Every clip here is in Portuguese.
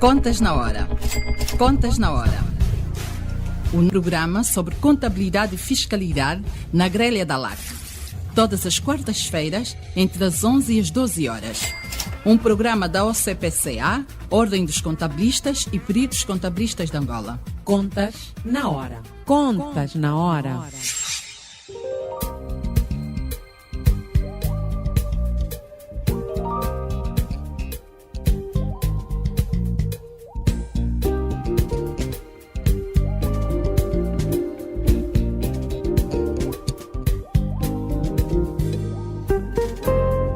Contas na Hora. Contas na Hora. Um programa sobre contabilidade e fiscalidade na grelha da LAC. Todas as quartas-feiras, entre as 11 e as 12 horas. Um programa da OCPCA, Ordem dos Contabilistas e Peritos Contabilistas de Angola. Contas na Hora. Contas na Hora.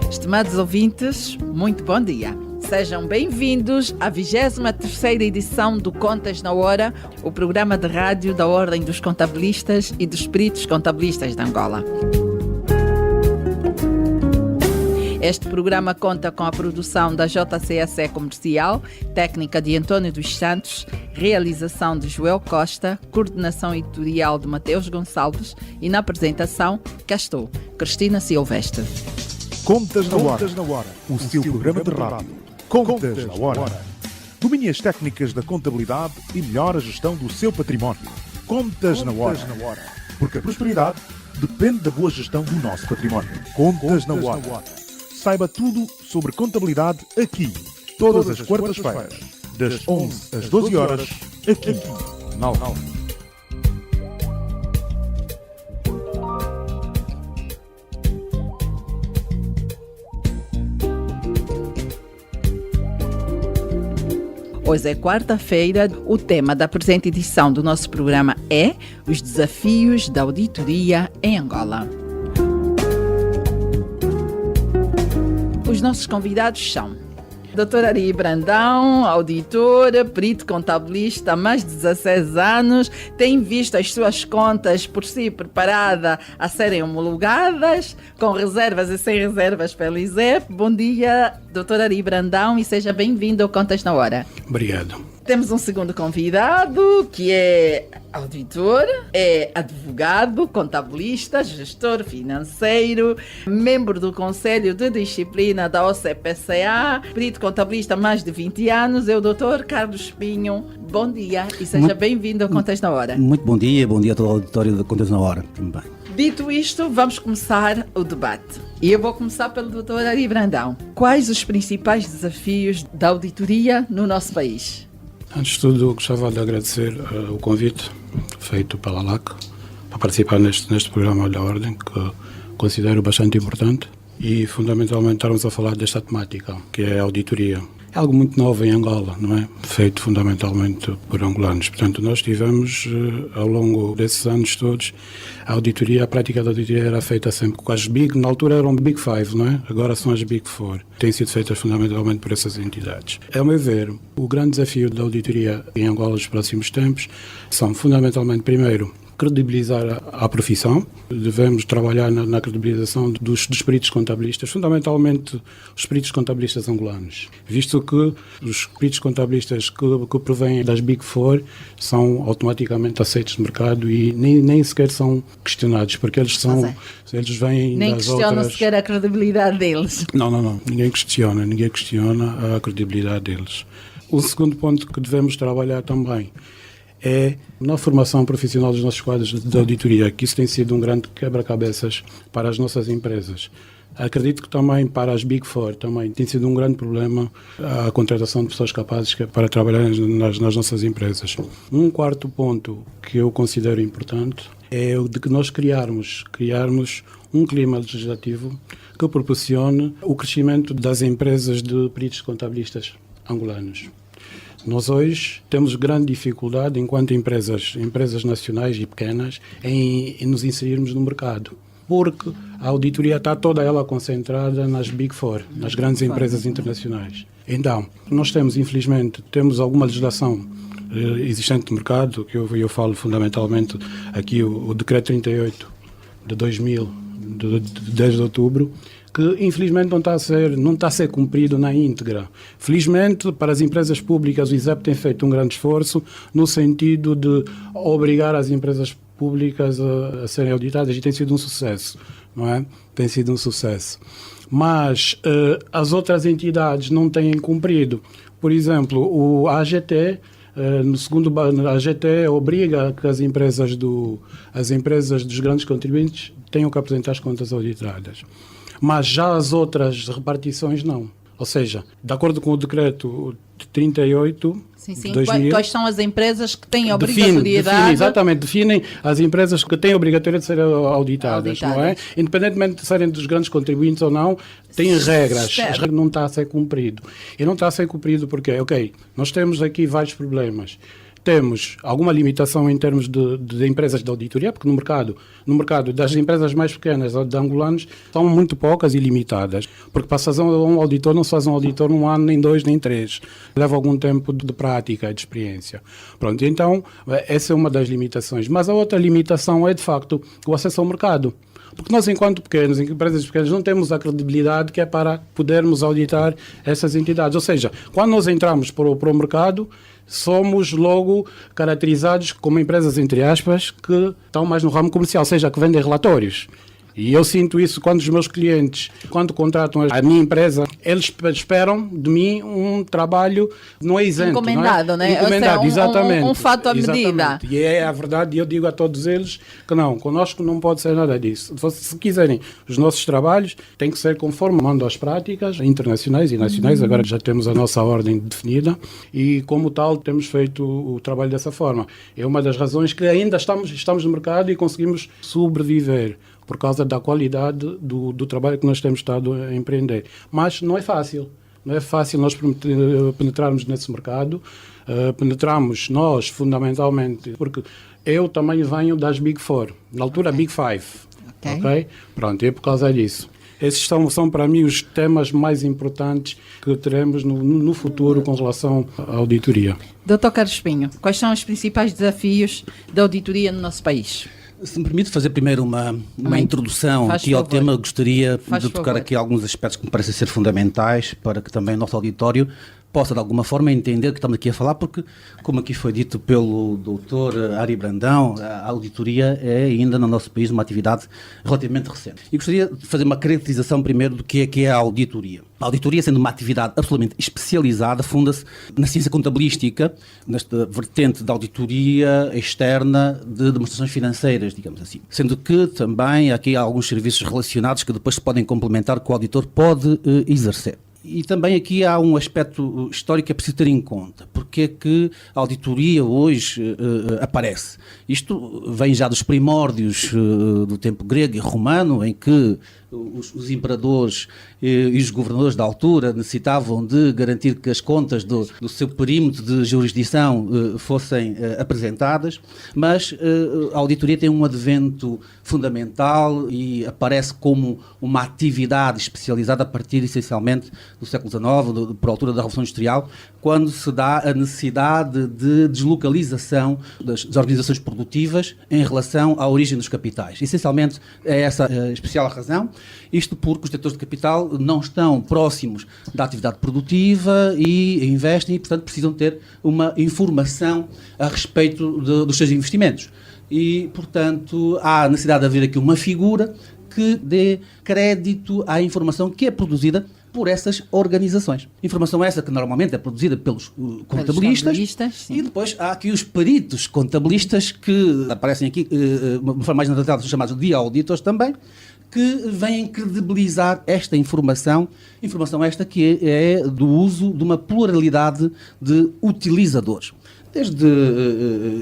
Estimados ouvintes, muito bom dia. Sejam bem-vindos à 23ª edição do Contas na Hora, o programa de rádio da Ordem dos Contabilistas e dos Peritos Contabilistas de Angola. Este programa conta com a produção da JCSE Comercial, técnica de António dos Santos, realização de Joel Costa, coordenação editorial de Mateus Gonçalves e na apresentação, cá estou, Cristina Silvestre. Contas na Hora, o seu programa de rádio. Contas na Hora. Domine as técnicas da contabilidade e melhore a gestão do seu património. Contas na Hora. Porque a prosperidade depende da boa gestão do nosso património. Contas na Hora. Saiba tudo sobre contabilidade aqui, todas as quartas-feiras, das 11 às 12 horas, aqui, na LAC. Hoje é quarta-feira, o tema da presente edição do nosso programa é os desafios da auditoria em Angola. Os nossos convidados são Dr. Ari Brandão, auditora, perito contabilista há mais de 16 anos, tem visto as suas contas por si preparada a serem homologadas, com reservas e sem reservas pela ISEP. Bom dia, Dr. Ari Brandão, e seja bem-vindo ao Contas na Hora. Obrigado. Temos um segundo convidado, que é auditor, é advogado, contabilista, gestor financeiro, membro do Conselho de Disciplina da OCPCA, perito contabilista há mais de 20 anos, é o Dr. Carlos Pinho. Bom dia e seja bem-vindo ao Contas na Hora. Muito bom dia a todo o auditório da Contas na Hora também. Dito isto, vamos começar o debate. E eu vou começar pelo Dr. Ari Brandão. Quais os principais desafios da auditoria no nosso país? Antes de tudo, gostava de agradecer o convite feito pela LAC para participar neste programa da Ordem, que considero bastante importante, e fundamentalmente estarmos a falar desta temática, que é a auditoria. É algo muito novo em Angola, não é? Feito fundamentalmente por angolanos. Portanto, nós tivemos, ao longo desses anos todos, a prática da auditoria era feita sempre com as na altura eram Big Five, não é? Agora são as Big Four. Têm sido feitas fundamentalmente por essas entidades. A meu ver, o grande desafio da auditoria em Angola nos próximos tempos são fundamentalmente, primeiro, credibilizar a profissão. Devemos trabalhar na credibilização dos peritos contabilistas, fundamentalmente os peritos contabilistas angolanos, visto que os peritos contabilistas que provêm das Big Four são automaticamente aceitos no mercado e nem sequer são questionados, porque eles vêm nem das questionam outras... sequer a credibilidade deles. Não. Ninguém questiona a credibilidade deles. O segundo ponto que devemos trabalhar também é na formação profissional dos nossos quadros de auditoria, que isso tem sido um grande quebra-cabeças para as nossas empresas. Acredito que também para as Big Four também tem sido um grande problema a contratação de pessoas capazes para trabalhar nas nossas empresas. Um quarto ponto que eu considero importante é o de que nós criarmos um clima legislativo que proporcione o crescimento das empresas de peritos contabilistas angolanos. Nós hoje temos grande dificuldade, enquanto empresas nacionais e pequenas, em nos inserirmos no mercado, porque a auditoria está toda ela concentrada nas Big Four, nas grandes empresas internacionais. Então, nós infelizmente, temos alguma legislação existente no mercado, que eu falo fundamentalmente aqui o Decreto 38 de 2000, de 10 de outubro, que infelizmente não está a ser cumprido na íntegra. Felizmente, para as empresas públicas, o ISEP tem feito um grande esforço no sentido de obrigar as empresas públicas a serem auditadas, e tem sido um sucesso, não é? Tem sido um sucesso. Mas as outras entidades não têm cumprido. por exemplo, o AGT, no segundo a AGT obriga que as empresas dos grandes contribuintes tenham que apresentar as contas auditadas. Mas já as outras repartições não. Ou seja, de acordo com o decreto de 38 de 2000... Quais são as empresas que têm a obrigatoriedade? Definem as empresas que têm a obrigatoriedade de ser auditadas, não é? Independentemente de serem dos grandes contribuintes ou não, têm regras. As regras não estão a ser cumprido. E não está a ser cumprido porque, nós temos aqui vários problemas. Temos alguma limitação em termos de empresas de auditoria, porque no mercado das empresas mais pequenas de angolanos são muito poucas e limitadas, porque para fazer um auditor não se faz um auditor num ano, nem 2, nem 3. Leva algum tempo de prática, de experiência. Pronto, então essa é uma das limitações. Mas a outra limitação é, de facto, o acesso ao mercado. Porque nós, enquanto empresas pequenas, não temos a credibilidade que é para podermos auditar essas entidades. Ou seja, quando nós entramos para o mercado, somos logo caracterizados como empresas, entre aspas, que estão mais no ramo comercial, ou seja, que vendem relatórios. E eu sinto isso quando os meus clientes, quando contratam a minha empresa, eles esperam de mim um trabalho não é isento. Encomendado, não é? Né? Encomendado, seja, exatamente. Um fato à medida. Exatamente. E é a verdade, e eu digo a todos eles que não, connosco não pode ser nada disso. Se quiserem os nossos trabalhos, tem que ser conforme mando as práticas internacionais e nacionais. Agora já temos a nossa ordem definida e, como tal, temos feito o trabalho dessa forma. É uma das razões que ainda estamos no mercado e conseguimos sobreviver, por causa da qualidade do trabalho que nós temos estado a empreender. Mas não é fácil. Não é fácil nós penetrarmos nesse mercado. Penetramos nós, fundamentalmente, porque eu também venho das Big Four, na altura Big Five. Ok? Pronto, é por causa disso. Esses são para mim os temas mais importantes que teremos no futuro com relação à auditoria. Dr. Carlos Espinho, quais são os principais desafios da auditoria no nosso país? Se me permite fazer primeiro uma introdução aqui ao tema, gostaria de tocar aqui alguns aspectos que me parecem ser fundamentais para que também o nosso auditório possa de alguma forma entender que estamos aqui a falar, porque, como aqui foi dito pelo Dr. Ari Brandão, a auditoria é ainda no nosso país uma atividade relativamente recente. E gostaria de fazer uma caracterização primeiro do que é a auditoria. A auditoria, sendo uma atividade absolutamente especializada, funda-se na ciência contabilística, nesta vertente da auditoria externa de demonstrações financeiras, digamos assim. Sendo que também aqui há alguns serviços relacionados que depois se podem complementar que o auditor pode exercer. E também aqui há um aspecto histórico que é preciso ter em conta. Porque é que a auditoria hoje aparece? Isto vem já dos primórdios do tempo grego e romano, em que os imperadores e os governadores da altura necessitavam de garantir que as contas do seu perímetro de jurisdição fossem apresentadas, mas a auditoria tem um advento fundamental e aparece como uma atividade especializada a partir, essencialmente, do século XIX, por altura da Revolução Industrial, quando se dá a necessidade de deslocalização das organizações produtivas em relação à origem dos capitais. Essencialmente, é essa a especial razão. Isto porque os detentores de capital não estão próximos da atividade produtiva e investem e, portanto, precisam ter uma informação a respeito dos seus investimentos. E, portanto, há necessidade de haver aqui uma figura que dê crédito à informação que é produzida por essas organizações. Informação essa que normalmente é produzida pelos contabilistas e depois há aqui os peritos contabilistas que aparecem aqui de uma forma mais natural, são chamados de auditores também, que vêm credibilizar esta informação esta que é do uso de uma pluralidade de utilizadores. Desde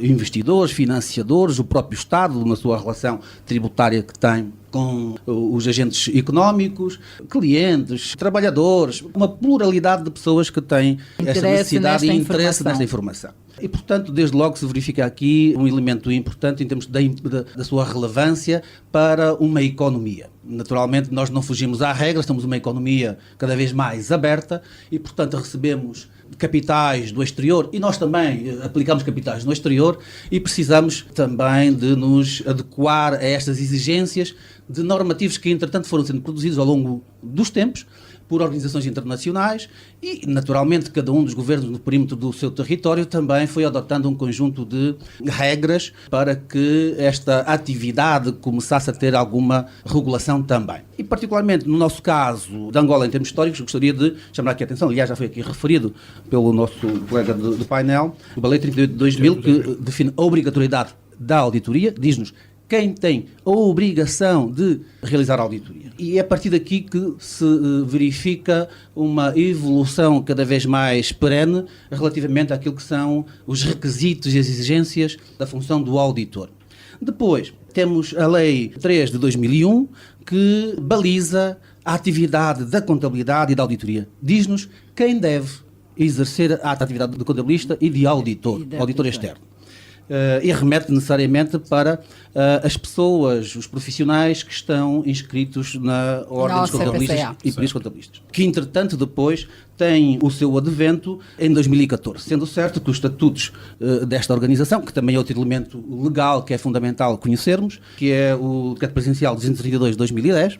investidores, financiadores, o próprio Estado, na sua relação tributária que tem com os agentes económicos, clientes, trabalhadores, uma pluralidade de pessoas que têm esta necessidade e interesse nesta informação. E, portanto, desde logo se verifica aqui um elemento importante em termos da sua relevância para uma economia. Naturalmente, nós não fugimos à regra, estamos numa economia cada vez mais aberta e, portanto, recebemos capitais do exterior e nós também aplicamos capitais no exterior e precisamos também de nos adequar a estas exigências de normativos que, entretanto, foram sendo produzidos ao longo dos tempos por organizações internacionais e, naturalmente, cada um dos governos no perímetro do seu território também foi adotando um conjunto de regras para que esta atividade começasse a ter alguma regulação também. E, particularmente, no nosso caso de Angola, em termos históricos, gostaria de chamar aqui a atenção, aliás, já foi aqui referido pelo nosso colega do painel, o Lei 38 de 2000, que define a obrigatoriedade da auditoria, diz-nos quem tem a obrigação de realizar a auditoria. E é a partir daqui que se verifica uma evolução cada vez mais perene relativamente àquilo que são os requisitos e as exigências da função do auditor. Depois, temos a Lei 3 de 2001, que baliza a atividade da contabilidade e da auditoria. Diz-nos quem deve exercer a atividade de contabilista e de auditor externo. E remete necessariamente para as pessoas, os profissionais que estão inscritos na Ordem dos Contabilistas e Peritos Contabilistas, que entretanto depois têm o seu advento em 2014, sendo certo que os estatutos desta organização, que também é outro elemento legal que é fundamental conhecermos, que é o Decreto Presidencial 232 de 2010,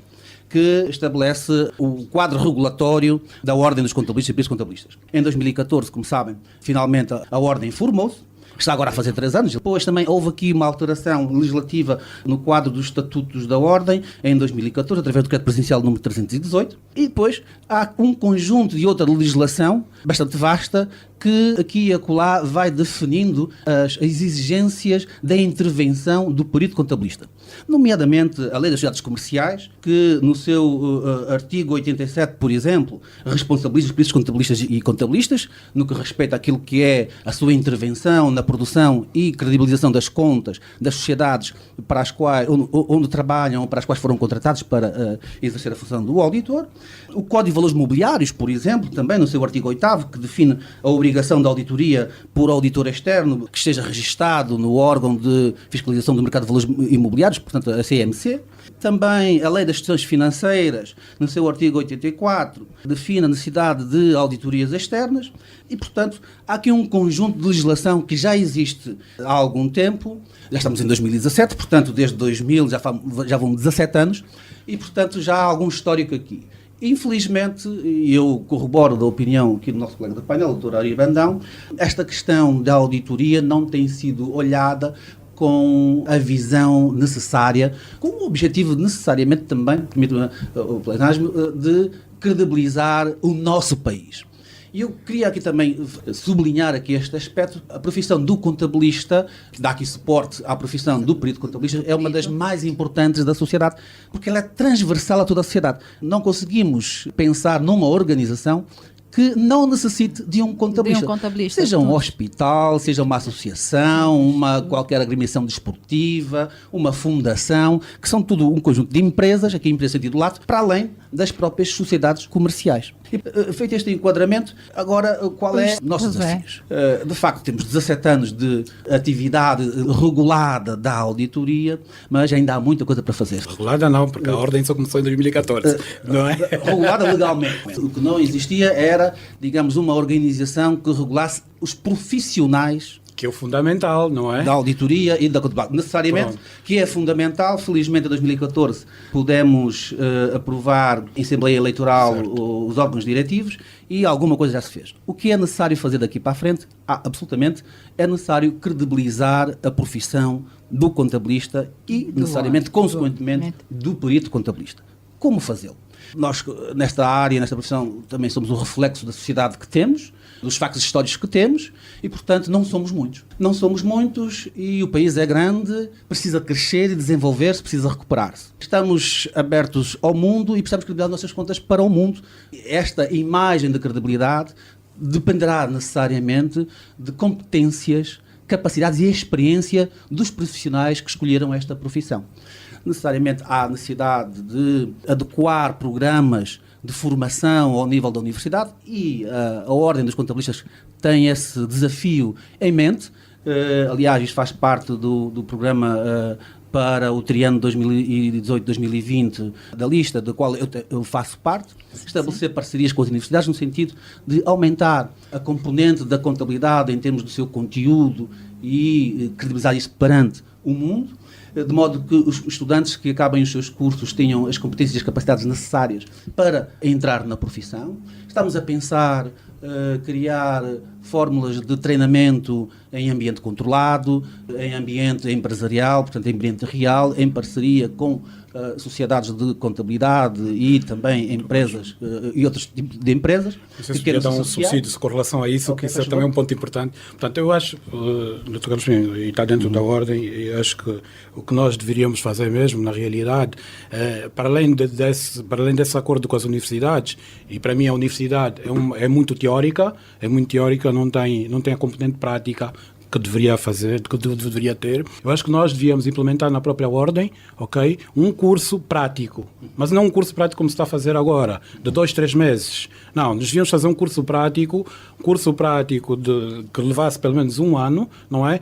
que estabelece o quadro regulatório da Ordem dos Contabilistas e Peritos Contabilistas. Em 2014, como sabem, finalmente a Ordem formou-se, está agora a fazer 3 anos. Depois também houve aqui uma alteração legislativa no quadro dos estatutos da Ordem, em 2014, através do Decreto Presidencial número 318. E depois há um conjunto de outra legislação bastante vasta que aqui e acolá vai definindo as exigências da intervenção do perito contabilista. Nomeadamente a Lei das Sociedades Comerciais, que no seu artigo 87, por exemplo, responsabiliza os peritos contabilistas e contabilistas no que respeita àquilo que é a sua intervenção na produção e credibilização das contas das sociedades para as quais, onde trabalham ou para as quais foram contratados para exercer a função do auditor. O Código de Valores Mobiliários, por exemplo, também no seu artigo 8º, que define a obrigação da auditoria por auditor externo que esteja registado no órgão de fiscalização do mercado de valores imobiliários, portanto a CMC. Também a Lei das Instituições Financeiras, no seu artigo 84, define a necessidade de auditorias externas e, portanto, há aqui um conjunto de legislação que já existe há algum tempo. Já estamos em 2017, portanto, desde 2000 já vão 17 anos e, portanto, já há algum histórico aqui. Infelizmente, e eu corroboro da opinião aqui do nosso colega do painel, o Dr. Ari Brandão, esta questão da auditoria não tem sido olhada com a visão necessária, com o objetivo necessariamente também, permito-me o pleonasmo, de credibilizar o nosso país. E eu queria aqui também sublinhar aqui este aspecto. A profissão do contabilista, que dá aqui suporte à profissão do perito contabilista, é uma das mais importantes da sociedade, porque ela é transversal a toda a sociedade. Não conseguimos pensar numa organização que não necessite de um contabilista. Seja um hospital, seja uma associação, uma qualquer agremiação desportiva, uma fundação, que são tudo um conjunto de empresas, aqui empresa em sentido lato, para além das próprias sociedades comerciais. E, feito este enquadramento, agora qual é o nosso desafio? De facto, temos 17 anos de atividade regulada da auditoria, mas ainda há muita coisa para fazer. Regulada não, porque a ordem só começou em 2014, não é? Regulada legalmente. O que não existia era, digamos, uma organização que regulasse os profissionais que é o fundamental, não é? Da auditoria e da contabilidade. Necessariamente, pronto, que é fundamental. Felizmente, em 2014, pudemos aprovar em Assembleia Eleitoral os órgãos diretivos e alguma coisa já se fez. O que é necessário fazer daqui para a frente? Absolutamente, é necessário credibilizar a profissão do contabilista e, necessariamente, consequentemente, do perito contabilista. Como fazê-lo? Nós, nesta área, nesta profissão, também somos um reflexo da sociedade que temos, dos factos históricos que temos e, portanto, não somos muitos. Não somos muitos e o país é grande, precisa crescer e desenvolver-se, precisa recuperar-se. Estamos abertos ao mundo e precisamos credibilizar as nossas contas para o mundo. Esta imagem de credibilidade dependerá necessariamente de competências, capacidades e experiência dos profissionais que escolheram esta profissão. Necessariamente há necessidade de adequar programas de formação ao nível da universidade e a Ordem dos Contabilistas tem esse desafio em mente. Aliás, isto faz parte do programa para o triênio 2018-2020 da lista da qual eu faço parte, estabelecer parcerias com as universidades no sentido de aumentar a componente da contabilidade em termos do seu conteúdo e credibilizar isso perante o mundo, de modo que os estudantes que acabem os seus cursos tenham as competências e as capacidades necessárias para entrar na profissão. Estamos a pensar criar fórmulas de treinamento em ambiente controlado, em ambiente empresarial, portanto em ambiente real, em parceria com sociedades de contabilidade e também empresas e outros tipos de empresas. Vocês querem dar um subsídio com relação a isso, que isso é também um ponto importante. Portanto, eu acho, Dr. Carlos Pinho, e está dentro da ordem, e acho que o que nós deveríamos fazer mesmo, na realidade, para além desse acordo com as universidades, e para mim a universidade é muito teórica, não tem a componente prática que deveria fazer, que deveria ter. Eu acho que nós devíamos implementar na própria ordem, ok, um curso prático, mas não um curso prático como se está a fazer agora, de 2-3 meses. Não, nós devíamos fazer um curso prático que levasse pelo menos um ano, não é?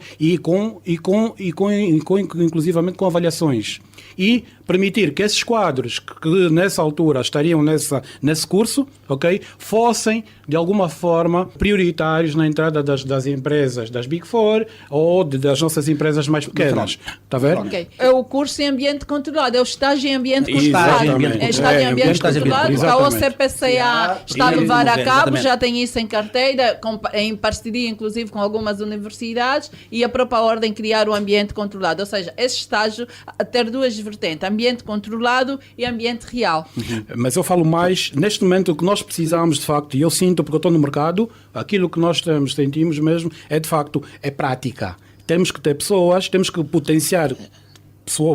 Inclusivamente com avaliações. E permitir que esses quadros que nessa altura estariam nesse curso, ok, fossem de alguma forma prioritários na entrada das empresas das Big Four ou das nossas empresas mais pequenas. Está a ver? Okay. É o curso em ambiente controlado, é o estágio em ambiente controlado. É estágio em ambiente controlado. A OCPCA está a levar a cabo, já tem isso em carteira, em parceria inclusive com algumas universidades, e a própria ordem criar o ambiente controlado. Ou seja, esse estágio a ter duas vertentes, ambiente controlado e ambiente real. Mas eu falo mais, neste momento o que nós precisamos de facto, e eu sinto porque eu estou no mercado, aquilo que nós sentimos mesmo é de facto, é prática. Temos que ter pessoas, temos que potenciar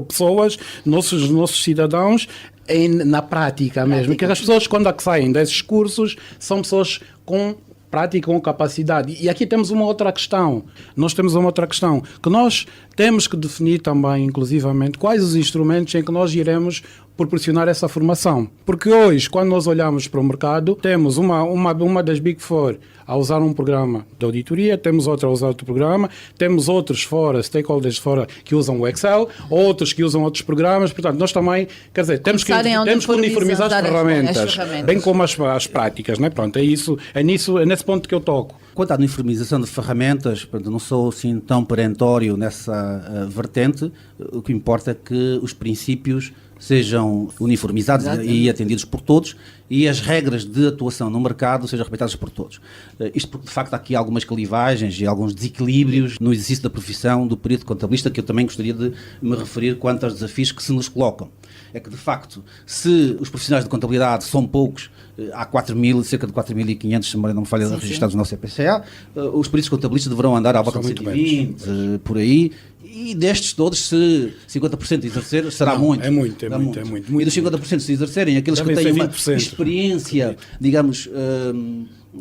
pessoas, nossos cidadãos na prática mesmo. Que as pessoas quando saem desses cursos são pessoas com prática, com capacidade. E aqui temos uma outra questão. Nós temos uma outra questão que nós temos que definir também, inclusivamente, quais os instrumentos em que nós iremos proporcionar essa formação. Porque hoje, quando nós olhamos para o mercado, temos uma das Big Four a usar um programa de auditoria, temos outra a usar outro programa, temos outros fora, stakeholders fora, que usam o Excel, outros que usam outros programas. Portanto, nós também, quer dizer, temos que uniformizar as ferramentas, bem como as práticas, né? Pronto, é nesse ponto que eu toco. Quanto à uniformização de ferramentas, portanto, não sou assim tão perentório nessa vertente. O que importa é que os princípios sejam uniformizados e atendidos por todos e as regras de atuação no mercado sejam respeitadas por todos. Isto porque, de facto, há aqui algumas clivagens e alguns desequilíbrios no exercício da profissão do perito contabilista que eu também gostaria de me referir quanto aos desafios que se nos colocam. É que, de facto, se os profissionais de contabilidade são poucos, há cerca de 4.500, se não me falha, registrados no CPCA, os peritos contabilistas deverão andar à volta de 120, por aí, e destes todos, se 50% exercer, será muito. É muito. E dos 50% se exercerem, aqueles que têm uma experiência, digamos,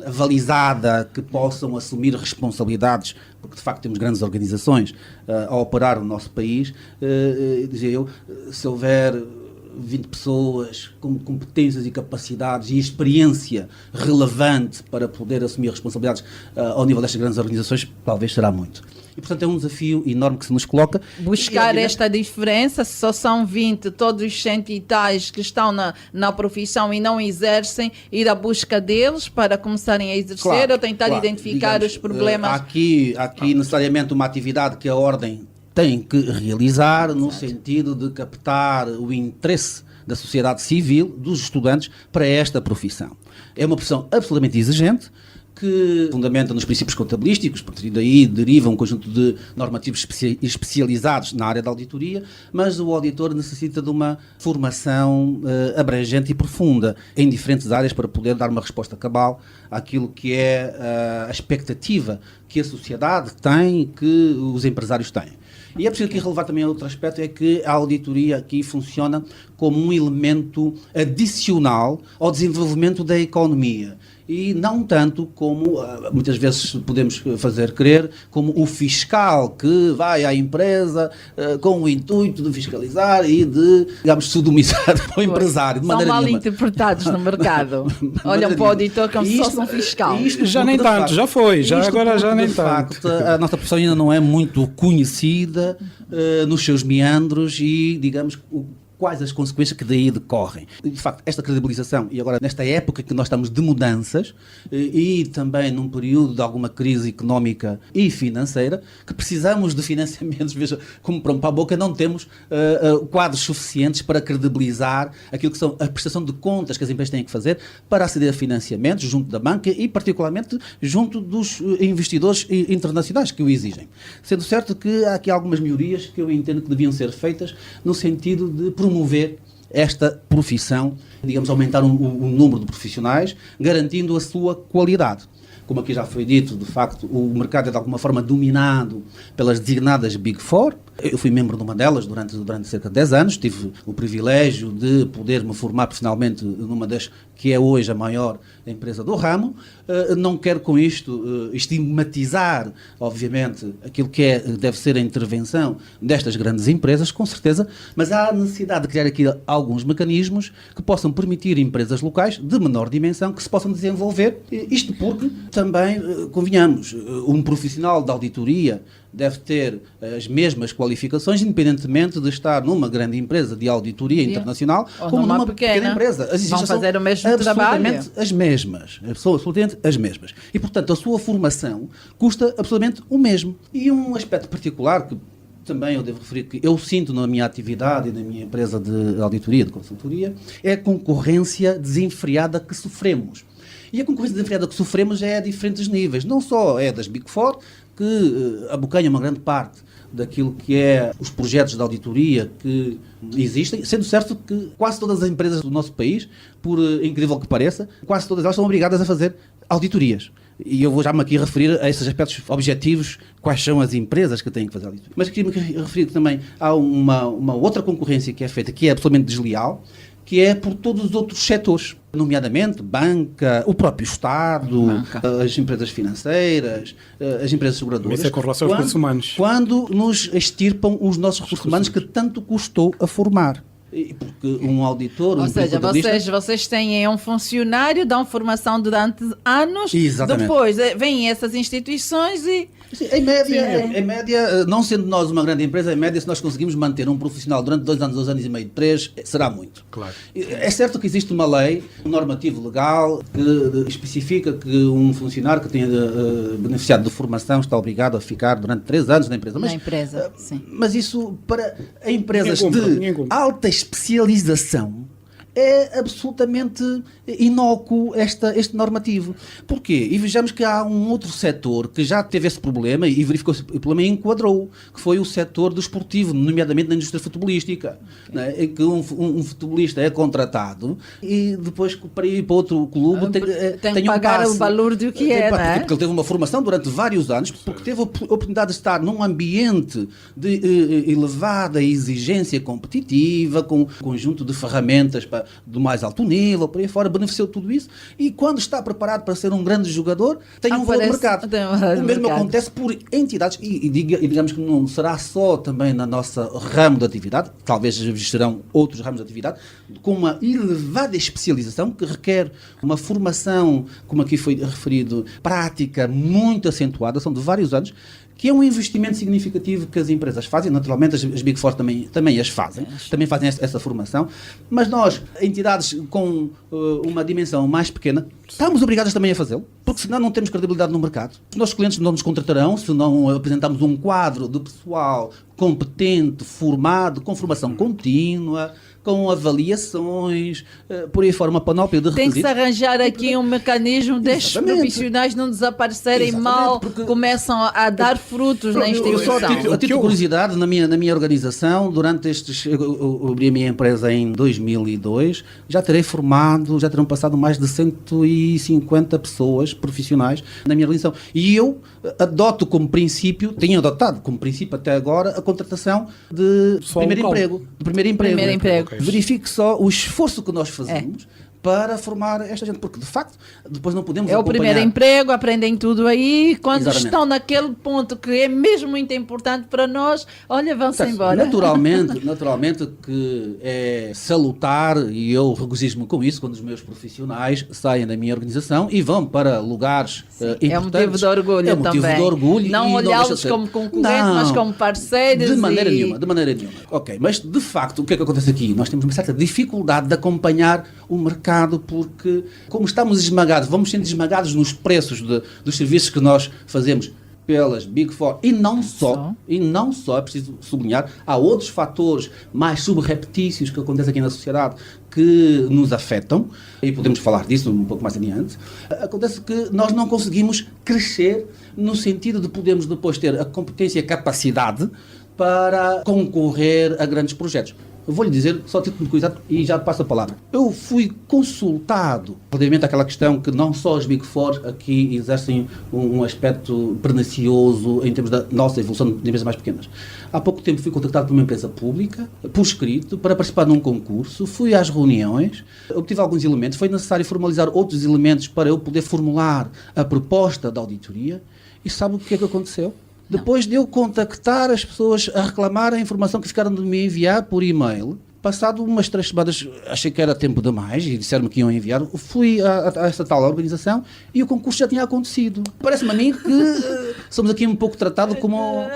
avalizada, que possam assumir responsabilidades, porque de facto temos grandes organizações a operar no nosso país, dizia eu, se houver 20 pessoas com competências e capacidades e experiência relevante para poder assumir responsabilidades ao nível destas grandes organizações, talvez será muito. E, portanto, é um desafio enorme que se nos coloca. Buscar esta diferença, se só são 20, todos os cento e tais que estão na profissão e não exercem, ir à busca deles para começarem a exercer ou tentar identificar os problemas. Há aqui necessariamente uma atividade que a Ordem tem que realizar no sentido de captar o interesse da sociedade civil, dos estudantes, para esta profissão. É uma profissão absolutamente exigente, que fundamenta nos princípios contabilísticos, porque daí deriva um conjunto de normativos especializados na área da auditoria, mas o auditor necessita de uma formação abrangente e profunda em diferentes áreas para poder dar uma resposta cabal àquilo que é a expectativa que a sociedade tem, que os empresários têm. E é preciso aqui relevar também outro aspecto, é que a auditoria aqui funciona como um elemento adicional ao desenvolvimento da economia. E não tanto como, muitas vezes podemos fazer crer, como o fiscal que vai à empresa com o intuito de fiscalizar e de, digamos, sodomizar o empresário. De maneira são mal nenhuma. Interpretados no mercado. Olham para o auditor como se fosse um fiscal. Já nem tanto, facto, já foi, agora já nem tanto. Facto, a nossa profissão ainda não é muito conhecida nos seus meandros e, digamos, quais as consequências que daí decorrem. De facto, esta credibilização, e agora nesta época que nós estamos de mudanças e também num período de alguma crise económica e financeira, que precisamos de financiamentos, veja, como para a boca, não temos quadros suficientes para credibilizar aquilo que são a prestação de contas que as empresas têm que fazer para aceder a financiamentos junto da banca e particularmente junto dos investidores internacionais que o exigem. Sendo certo que há aqui algumas melhorias que eu entendo que deviam ser feitas no sentido de promover esta profissão, digamos, aumentar o número de profissionais, garantindo a sua qualidade. Como aqui já foi dito, de facto, o mercado é de alguma forma dominado pelas designadas Big Four. Eu fui membro de uma delas durante cerca de 10 anos, tive o privilégio de poder me formar profissionalmente numa das que é hoje a maior empresa do ramo. Não quero com isto estigmatizar, obviamente, aquilo que deve ser a intervenção destas grandes empresas, com certeza, mas há a necessidade de criar aqui alguns mecanismos que possam permitir empresas locais de menor dimensão que se possam desenvolver, isto porque também, convenhamos, um profissional de auditoria deve ter as mesmas qualificações, independentemente de estar numa grande empresa de auditoria internacional ou como numa pequena empresa. As vão fazer o mesmo absolutamente trabalho. As mesmas. Absolutamente as mesmas. E, portanto, a sua formação custa absolutamente o mesmo. E um aspecto particular que também eu devo referir, que eu sinto na minha atividade e na minha empresa de auditoria, de consultoria, é a concorrência desenfreada que sofremos. E a concorrência desenfreada que sofremos é a diferentes níveis. Não só é das Big Four, que abocanham uma grande parte daquilo que é os projetos de auditoria que existem, sendo certo que quase todas as empresas do nosso país, por incrível que pareça, quase todas elas são obrigadas a fazer auditorias. E eu vou já-me aqui referir a esses aspectos objetivos, quais são as empresas que têm que fazer auditoria. Mas queria-me referir que também há uma outra concorrência que é feita, que é absolutamente desleal, que é por todos os outros setores, nomeadamente banca, o próprio Estado, as empresas financeiras, as empresas seguradoras. Isso é com relação aos recursos humanos. Quando nos extirpam os nossos recursos humanos que tanto custou a formar. Porque um auditor, ou seja, vocês têm um funcionário, dão formação durante anos, exatamente. Depois vêm essas instituições e... Sim, em média, não sendo nós uma grande empresa, em média, se nós conseguimos manter um profissional durante 2 anos, 2 anos e meio, 3, será muito. Claro. É certo que existe uma lei, um normativo legal, que especifica que um funcionário que tenha beneficiado de formação está obrigado a ficar durante 3 anos na empresa. Sim. Mas isso, para empresas de alta especialização, é absolutamente inócuo este normativo. Porquê? E vejamos que há um outro setor que já teve esse problema e verificou esse problema e enquadrou, que foi o setor desportivo, nomeadamente na indústria futebolística, né? Em que um futebolista é contratado e depois para ir para outro clube tem que pagar o valor do que é, né? Porque ele teve uma formação durante vários anos, porque teve a oportunidade de estar num ambiente de elevada exigência competitiva, com um conjunto de ferramentas do mais alto nível, por aí fora, beneficiou de tudo isso, e quando está preparado para ser um grande jogador, tem um valor de mercado. O mesmo acontece por entidades, e digamos que não será só também na nossa ramo de atividade, talvez serão outros ramos de atividade, com uma elevada especialização que requer uma formação, como aqui foi referido, prática muito acentuada, são de vários anos, que é um investimento significativo que as empresas fazem, naturalmente as Big Four também as fazem, também fazem essa formação, mas nós, entidades com uma dimensão mais pequena, estamos obrigados também a fazê-lo, porque senão não temos credibilidade no mercado. Os nossos clientes não nos contratarão se não apresentarmos um quadro de pessoal competente, formado, com formação contínua, com avaliações, por aí fora, uma panóplia de requisitos. Tem que se arranjar aqui um mecanismo destes profissionais não desaparecerem mal, porque começam a dar frutos na instituição. A título de curiosidade, na minha organização, durante eu abri a minha empresa em 2002, já terão passado mais de 150 pessoas profissionais na minha organização. E eu tenho adotado como princípio até agora a contratação de primeiro emprego. Okay. Verifique só o esforço que nós fazemos para formar esta gente, porque de facto depois não podemos É o acompanhar. primeiro emprego, aprendem tudo aí, quando Exatamente. estão naquele ponto que é mesmo muito importante para nós, olha, vão-se embora. Naturalmente que é salutar, e eu regozijo-me com isso, quando os meus profissionais saem da minha organização e vão para lugares importantes. É um motivo de orgulho é motivo também. de orgulho. Não e olhá-los deixa de ser. como concorrentes, mas como parceiros. De maneira nenhuma. Ok, mas de facto, o que é que acontece aqui? Nós temos uma certa dificuldade de acompanhar o mercado, porque como estamos esmagados, vamos sendo esmagados nos preços dos serviços que nós fazemos pelas Big Four, e não só, é preciso sublinhar, há outros fatores mais subreptícios que acontecem aqui na sociedade que nos afetam, e podemos falar disso um pouco mais adiante. Acontece que nós não conseguimos crescer no sentido de podermos depois ter a competência e a capacidade para concorrer a grandes projetos. Eu vou-lhe dizer, só título de cuidado, e já passo a palavra. Eu fui consultado relativamente àquela questão que não só as Big Four aqui exercem um aspecto pernicioso em termos da nossa evolução de empresas mais pequenas. Há pouco tempo fui contactado por uma empresa pública, por escrito, para participar num concurso, fui às reuniões, obtive alguns elementos, foi necessário formalizar outros elementos para eu poder formular a proposta da auditoria, e sabe o que é que aconteceu? Depois de eu contactar as pessoas a reclamar a informação que ficaram de me enviar por e-mail, passado umas 3 semanas, achei que era tempo demais e disseram-me que iam enviar, fui a esta tal organização e o concurso já tinha acontecido. Parece-me a mim que somos aqui um pouco tratados como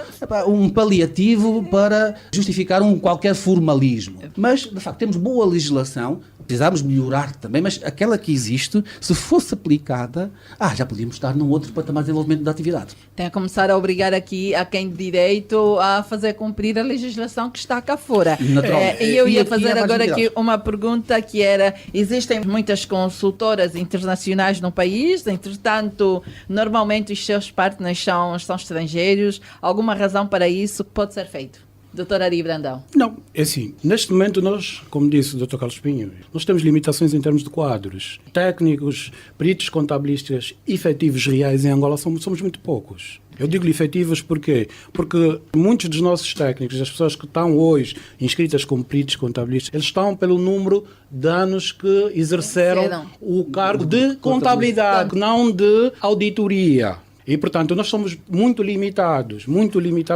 um paliativo para justificar qualquer formalismo. Mas, de facto, temos boa legislação, precisamos melhorar também, mas aquela que existe, se fosse aplicada, já podíamos estar num outro patamar de desenvolvimento da atividade. Tem a começar a obrigar aqui a quem de direito a fazer cumprir a legislação que está cá fora. E eu ia fazer agora aqui uma pergunta que era, existem muitas consultoras internacionais no país, entretanto, normalmente os seus partners são estrangeiros. Alguma razão para isso que pode ser feito? Dr. Ari Brandão. Não, é assim, neste momento nós, como disse o Dr. Carlos Pinho, nós temos limitações em termos de quadros. Técnicos, peritos contabilistas efetivos reais em Angola somos muito poucos. Eu digo efetivos porquê? Porque muitos dos nossos técnicos, das pessoas que estão hoje inscritas como peritos contabilistas, eles estão pelo número de anos que exerceram o cargo de contabilidade, não de auditoria. E, portanto, nós somos muito limitados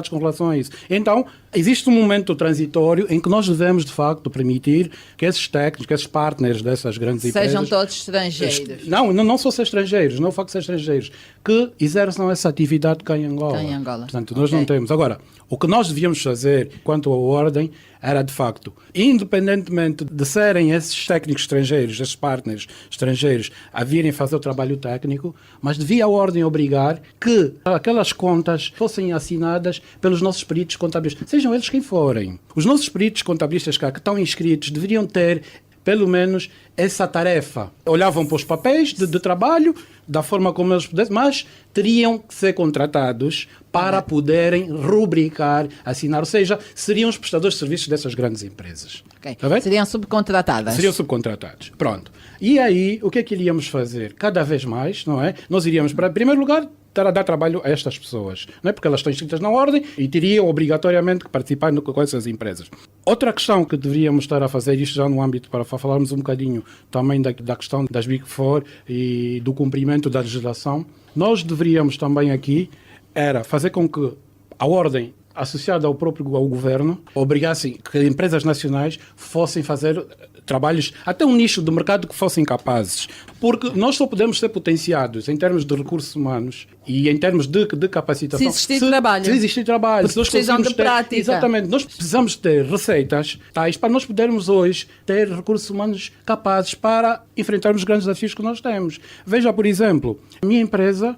com relação a isso. Então, existe um momento transitório em que nós devemos, de facto, permitir que esses técnicos, que esses partners dessas grandes empresas... Sejam todos estrangeiros. Não só ser estrangeiros, não o facto de ser estrangeiros, que exerçam essa atividade cá em Angola. Portanto, nós não temos. Agora, o que nós devíamos fazer, quanto à ordem, era, de facto, independentemente de serem esses técnicos estrangeiros, esses partners estrangeiros, a virem fazer o trabalho técnico, mas devia a ordem obrigar que aquelas contas fossem assinadas pelos nossos peritos contabilistas, sejam eles quem forem. Os nossos peritos contabilistas cá que estão inscritos deveriam ter pelo menos essa tarefa. Olhavam para os papéis de trabalho, da forma como eles pudessem, mas teriam que ser contratados para poderem rubricar, assinar, ou seja, seriam os prestadores de serviços dessas grandes empresas. Okay. Seriam subcontratadas. Seriam subcontratados. Pronto. E aí, o que é que iríamos fazer? Cada vez mais, não é? Nós iríamos, para, em primeiro lugar, a dar trabalho a estas pessoas, não é? Porque elas estão inscritas na ordem e teriam obrigatoriamente que participar com essas empresas. Outra questão que deveríamos estar a fazer, isto já no âmbito para falarmos um bocadinho também da questão das Big Four e do cumprimento da legislação, nós deveríamos também aqui era fazer com que a ordem associada ao governo obrigasse que empresas nacionais fossem fazer trabalhos, até um nicho de mercado que fossem capazes. Porque nós só podemos ser potenciados em termos de recursos humanos e em termos de capacitação. Se existir trabalho. Se existir trabalho. Se nós precisam de prática. Exatamente. Nós precisamos ter receitas tais para nós podermos hoje ter recursos humanos capazes para enfrentarmos os grandes desafios que nós temos. Veja, por exemplo, a minha empresa,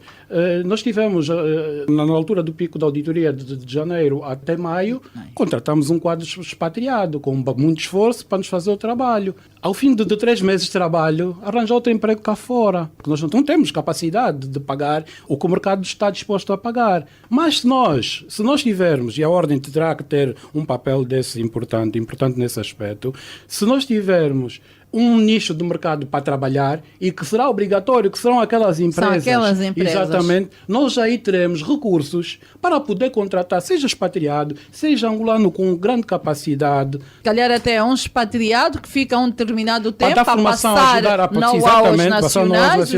nós tivemos, na altura do pico da auditoria de janeiro até maio, contratamos um quadro expatriado com muito esforço para nos fazer o trabalho. Ao fim de 3 meses de trabalho, arranjar outro emprego cá fora, porque nós não temos capacidade de pagar o que o mercado está disposto a pagar. Mas se nós tivermos, e a ordem terá que ter um papel desse importante nesse aspecto, se nós tivermos um nicho de mercado para trabalhar e que será obrigatório, que serão aquelas empresas. São aquelas empresas. Exatamente. Nós aí teremos recursos para poder contratar, seja expatriado, seja angolano com grande capacidade. Calhar até um expatriado que fica um determinado tempo Para dar formação, passar ajudar a passar know-how nacionais.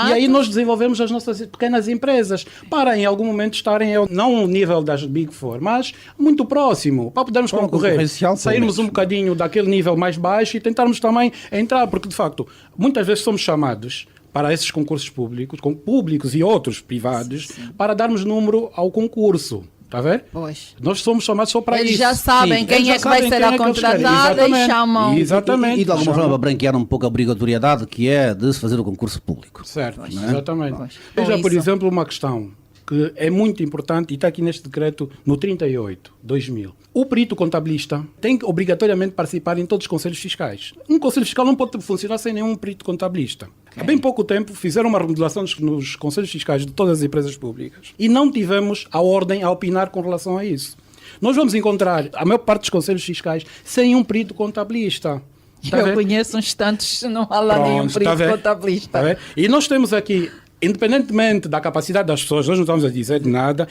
E aí nós desenvolvemos as nossas pequenas empresas para em algum momento estarem, não no nível das Big Four, mas muito próximo, para podermos concorrer. Sairmos um bocadinho daquele nível mais baixo e tentarmos também entrar, porque de facto, muitas vezes somos chamados para esses concursos públicos e outros privados, para darmos número ao concurso. Está a ver? Pois. Nós somos chamados só para eles isso. Já sabem quem é que vai ser a contratada e chamam. Exatamente. E de alguma forma branquear um pouco a obrigatoriedade que é de se fazer o concurso público. Certo, Não é? exatamente. Pois. Veja, por isso. exemplo, uma questão que é muito importante e está aqui neste decreto no 38/2000. O perito contabilista tem que obrigatoriamente participar em todos os conselhos fiscais. Um conselho fiscal não pode funcionar sem nenhum perito contabilista. Há bem pouco tempo fizeram uma remodelação nos conselhos fiscais de todas as empresas públicas e não tivemos a ordem a opinar com relação a isso. Nós vamos encontrar a maior parte dos conselhos fiscais sem um perito contabilista. Eu conheço uns tantos, não há lá nenhum perito contabilista. E nós temos aqui, independentemente da capacidade das pessoas, nós não estamos a dizer de nada,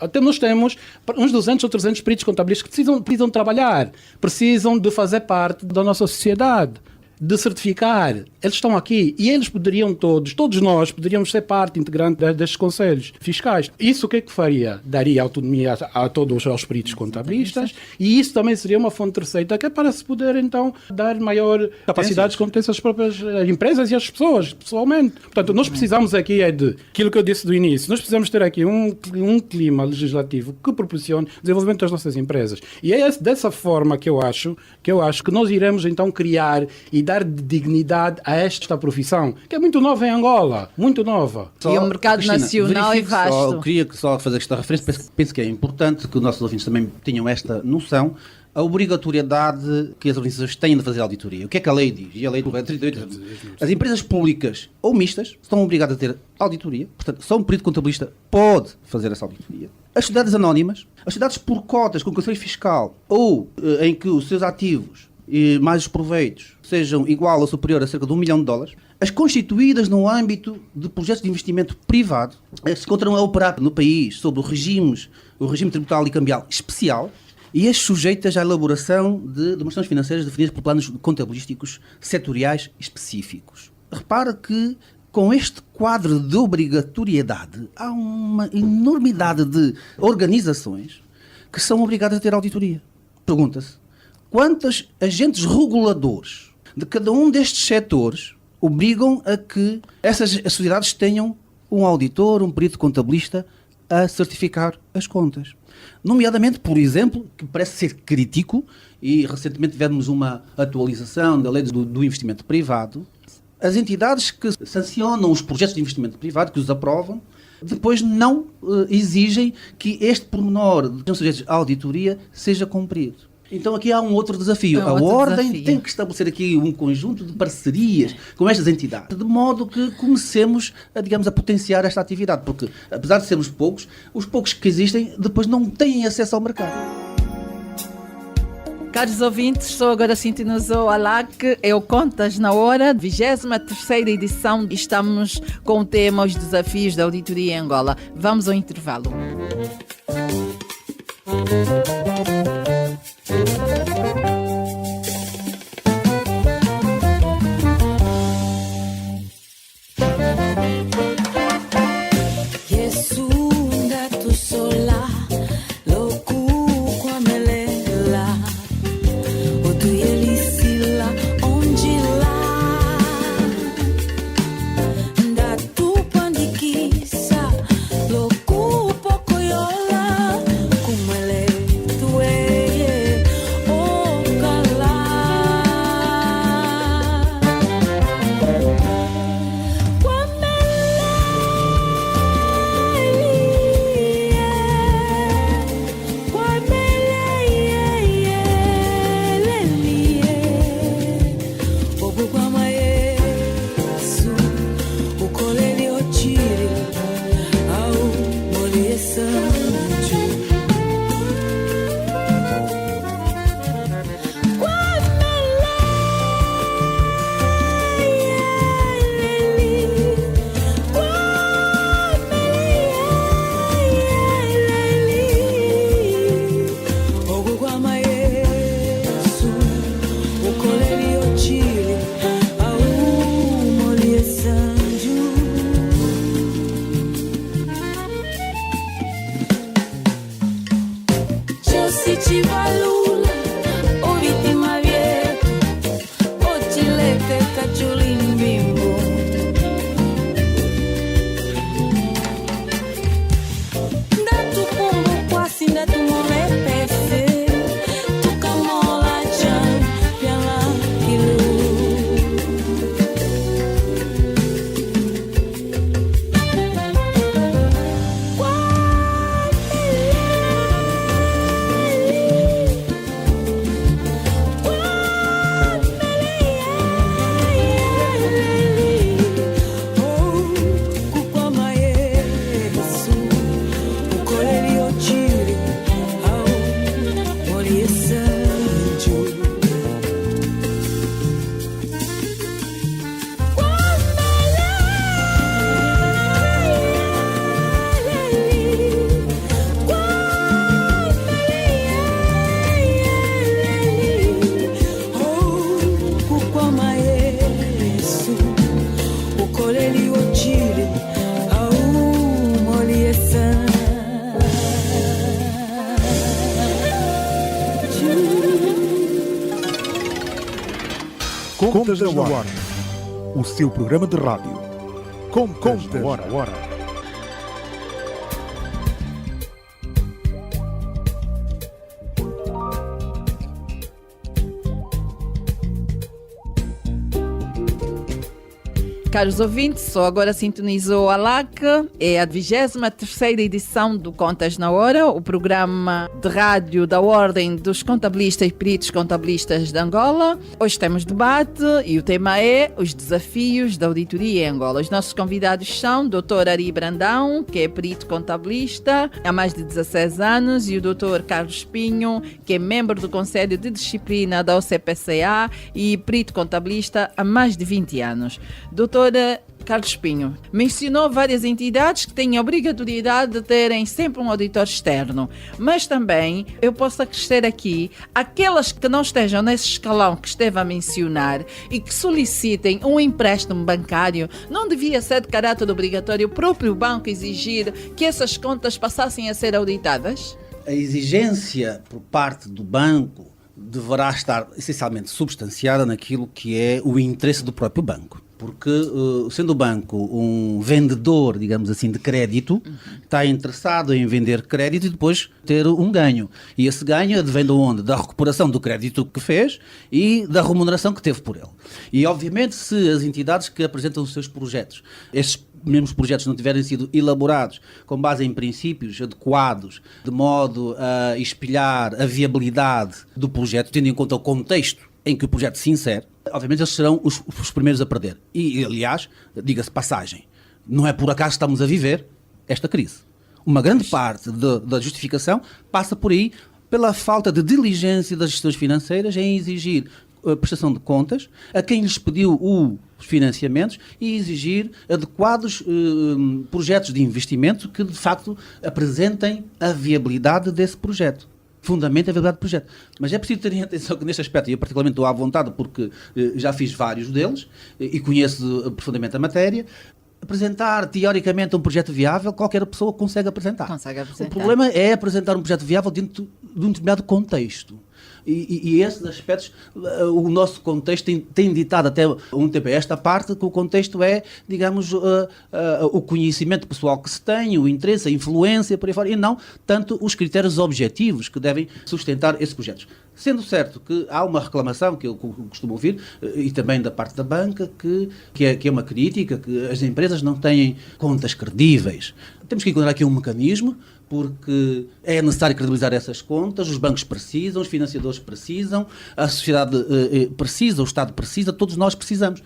até nós temos uns 200 ou 300 peritos contabilistas que precisam trabalhar, precisam de fazer parte da nossa sociedade, de certificar. Eles estão aqui e eles poderiam todos nós poderíamos ser parte integrante destes conselhos fiscais. Isso o que é que faria? Daria autonomia a todos os peritos contabilistas e isso também seria uma fonte de receita que é para se poder então dar maior capacidade de competência às próprias empresas e às pessoas, pessoalmente. Portanto, nós precisamos aqui de aquilo que eu disse do início, nós precisamos ter aqui um clima legislativo que proporcione o desenvolvimento das nossas empresas. E é dessa forma que eu acho que nós iremos então criar e dar dignidade a esta profissão, que é muito nova em Angola, muito nova. E o mercado Cristina, nacional é vasto. Eu queria só fazer esta referência, penso que é importante que os nossos ouvintes também tenham esta noção, a obrigatoriedade que as organizações têm de fazer auditoria. O que é que a lei diz? E a lei do 38. As empresas públicas ou mistas estão obrigadas a ter auditoria, portanto, só um perito contabilista pode fazer essa auditoria. As sociedades anónimas, as sociedades por cotas com conselho fiscal ou em que os seus ativos e mais os proveitos sejam igual ou superior a cerca de $1 milhão, as constituídas no âmbito de projetos de investimento privado se encontram a operar no país sob o regime tributário e cambial especial e as sujeitas à elaboração de demonstrações financeiras definidas por planos contabilísticos setoriais específicos. Repara que com este quadro de obrigatoriedade há uma enormidade de organizações que são obrigadas a ter auditoria. Pergunta-se, quantos agentes reguladores de cada um destes setores obrigam a que essas sociedades tenham um auditor, um perito contabilista a certificar as contas? Nomeadamente, por exemplo, que parece ser crítico, e recentemente tivemos uma atualização da lei do investimento privado, as entidades que sancionam os projetos de investimento privado, que os aprovam, depois não exigem que este pormenor de sujeitos à auditoria seja cumprido. Então aqui há um outro desafio. A ordem tem que estabelecer aqui um conjunto de parcerias com estas entidades, de modo que comecemos a potenciar esta atividade, porque apesar de sermos poucos, os poucos que existem depois não têm acesso ao mercado. Caros ouvintes, estou agora sintonizou a LAC, é o Contas na Hora, 23ª edição. Estamos com o tema Os Desafios da Auditoria em Angola. Vamos ao intervalo. Loco, poco yola, como ele tu é. liwachire au moliesa. Contas na Hora, o seu programa de rádio. Contas na Hora. Caros ouvintes, só agora sintonizou a LAC, é a 23ª edição do Contas na Hora, o programa de rádio da Ordem dos Contabilistas e Peritos Contabilistas de Angola. Hoje temos debate e o tema é os desafios da auditoria em Angola. Os nossos convidados são o Dr. Ari Brandão, que é perito contabilista há mais de 16 anos, e o Dr. Carlos Pinho, que é membro do Conselho de Disciplina da OCPCA e perito contabilista há mais de 20 anos. Dr. Carlos Pinho mencionou várias entidades que têm a obrigatoriedade de terem sempre um auditor externo, mas também eu posso acrescer aqui aquelas que não estejam nesse escalão que esteve a mencionar e que solicitem um empréstimo bancário. Não devia ser de caráter obrigatório o próprio banco exigir que essas contas passassem a ser auditadas? A exigência por parte do banco deverá estar essencialmente substanciada naquilo que é o interesse do próprio banco. Porque, sendo o banco um vendedor, digamos assim, de crédito, está interessado em vender crédito e depois ter um ganho. E esse ganho advém de onde? Da recuperação do crédito que fez e da remuneração que teve por ele. E, obviamente, se as entidades que apresentam os seus projetos, esses mesmos projetos não tiverem sido elaborados com base em princípios adequados, de modo a espelhar a viabilidade do projeto, tendo em conta o contexto em que o projeto se insere, obviamente eles serão os primeiros a perder. E, aliás, diga-se passagem, não é por acaso que estamos a viver esta crise. Uma grande parte da justificação passa por aí, pela falta de diligência das gestões financeiras em exigir a prestação de contas a quem lhes pediu os financiamentos e exigir adequados projetos de investimento que, de facto, apresentem a viabilidade desse projeto. Fundamento é a viabilidade do projeto. Mas é preciso terem atenção que neste aspecto, e eu particularmente estou à vontade porque já fiz vários deles e conheço profundamente a matéria, apresentar teoricamente um projeto viável, qualquer pessoa consegue apresentar. O problema é apresentar um projeto viável dentro de um determinado contexto. E esses aspectos, o nosso contexto tem ditado até um tempo esta parte, que o contexto é, digamos, o conhecimento pessoal que se tem, o interesse, a influência, por aí fora, e não tanto os critérios objetivos que devem sustentar esses projetos. Sendo certo que há uma reclamação que eu costumo ouvir, e também da parte da banca, que é uma crítica, que as empresas não têm contas credíveis. Temos que encontrar aqui um mecanismo, porque é necessário credibilizar essas contas, os bancos precisam, os financiadores precisam, a sociedade precisa, o Estado precisa, todos nós precisamos.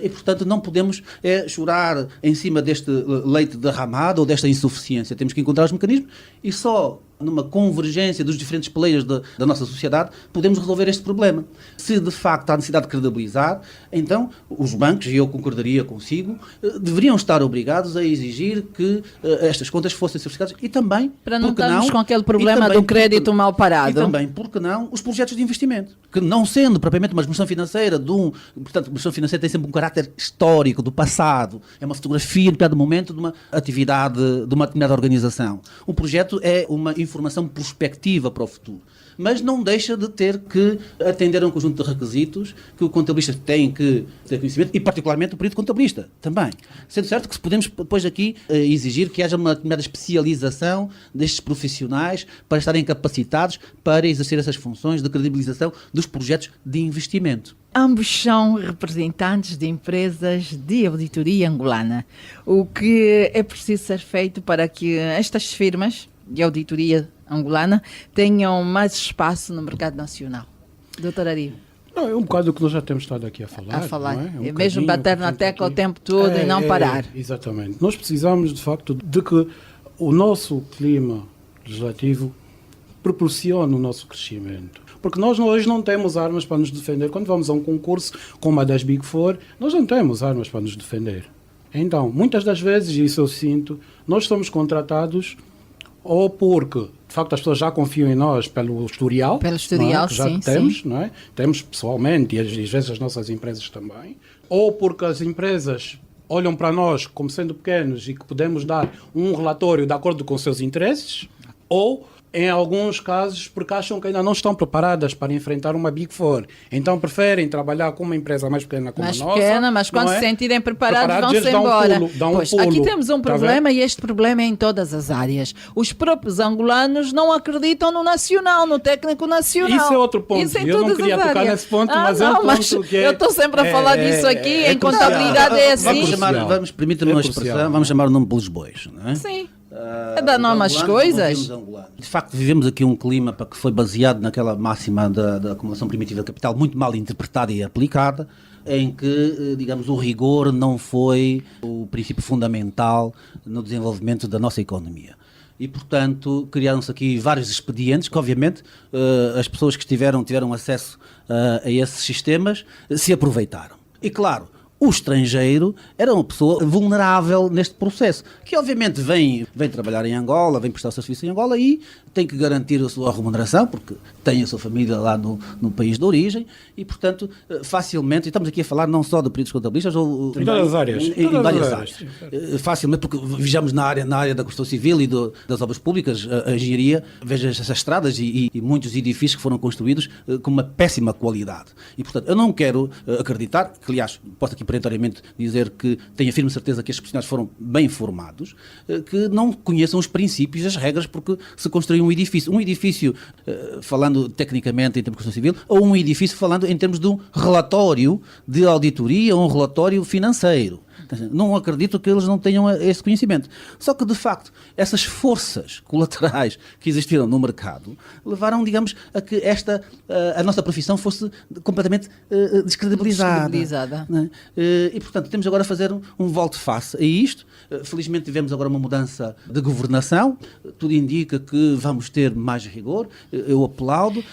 E, portanto, não podemos chorar em cima deste leite derramado ou desta insuficiência. Temos que encontrar os mecanismos e só numa convergência dos diferentes players da nossa sociedade podemos resolver este problema. Se, de facto, há necessidade de credibilizar, então os bancos, e eu concordaria consigo, deveriam estar obrigados a exigir que estas contas fossem certificadas e também, para não estarmos com aquele problema do crédito mal parado. E também, porque não, os projetos de investimento, que não sendo propriamente uma gestão financeira, portanto, a gestão financeira tem sempre um caráter histórico, do passado, é uma fotografia, no primeiro momento, de uma atividade, de uma determinada organização. O projeto é uma informação prospectiva para o futuro, mas não deixa de ter que atender a um conjunto de requisitos que o contabilista tem que ter conhecimento, e particularmente o perito contabilista também. Sendo certo que podemos depois aqui exigir que haja uma determinada especialização destes profissionais para estarem capacitados para exercer essas funções de credibilização dos projetos de investimento. Ambos são representantes de empresas de auditoria angolana. O que é preciso ser feito para que estas firmas de auditoria angolana tenham mais espaço no mercado nacional? Doutor Ari. Não, é um bocado o que nós já temos estado aqui a falar. Não é? Mesmo bater na tecla o tempo todo e não parar. Exatamente. Nós precisamos, de facto, de que o nosso clima legislativo proporcione o nosso crescimento. Porque nós hoje não temos armas para nos defender. Quando vamos a um concurso como a das Big Four, nós não temos armas para nos defender. Então, muitas das vezes, isso eu sinto, nós somos contratados ou porque, de facto, as pessoas já confiam em nós pelo historial, não é? Que já sim, temos, sim. Não é? Temos pessoalmente e às vezes as nossas empresas também, ou porque as empresas olham para nós como sendo pequenos e que podemos dar um relatório de acordo com os seus interesses, ou em alguns casos porque acham que ainda não estão preparadas para enfrentar uma Big Four. Então preferem trabalhar com uma empresa mais pequena como a nossa. Mais pequena, mas quando se sentirem preparados vão-se embora. Pois, aqui temos um problema e este problema é em todas as áreas. Os próprios angolanos não acreditam no nacional, no técnico nacional. Isso é outro ponto. Isso em eu não queria tocar nesse ponto, mas é um ponto que eu estou sempre a falar disso aqui, em contabilidade é assim. Permita-me uma expressão, vamos chamar o nome pelos bois, não é? Sim. É dar nome às coisas. De facto, vivemos aqui um clima que foi baseado naquela máxima da acumulação primitiva de capital, muito mal interpretada e aplicada, em que, digamos, o rigor não foi o princípio fundamental no desenvolvimento da nossa economia. E, portanto, criaram-se aqui vários expedientes que, obviamente, as pessoas que tiveram acesso a esses sistemas se aproveitaram. E, claro, o estrangeiro era uma pessoa vulnerável neste processo, que obviamente vem trabalhar em Angola, vem prestar o seu serviço em Angola e tem que garantir a sua remuneração, porque tem a sua família lá no país de origem e, portanto, facilmente, e estamos aqui a falar não só de peritos contabilistas, em todas as áreas. Em várias áreas. Facilmente, porque vejamos na área da construção civil e das obras públicas, a engenharia, veja essas estradas e muitos edifícios que foram construídos com uma péssima qualidade. E, portanto, eu não quero acreditar, que aliás, posso aqui perentoriamente dizer que tenho a firme certeza que estes profissionais foram bem formados, que não conheçam os princípios e as regras porque se construiu um edifício falando tecnicamente em termos de construção civil, ou um edifício falando em termos de um relatório de auditoria ou um relatório financeiro. Não acredito que eles não tenham esse conhecimento. Só que, de facto, essas forças colaterais que existiram no mercado levaram, digamos, a que a nossa profissão fosse completamente descredibilizada. Né? E, portanto, temos agora a fazer um volte-face a isto. Felizmente tivemos agora uma mudança de governação. Tudo indica que vamos ter mais rigor. Eu aplaudo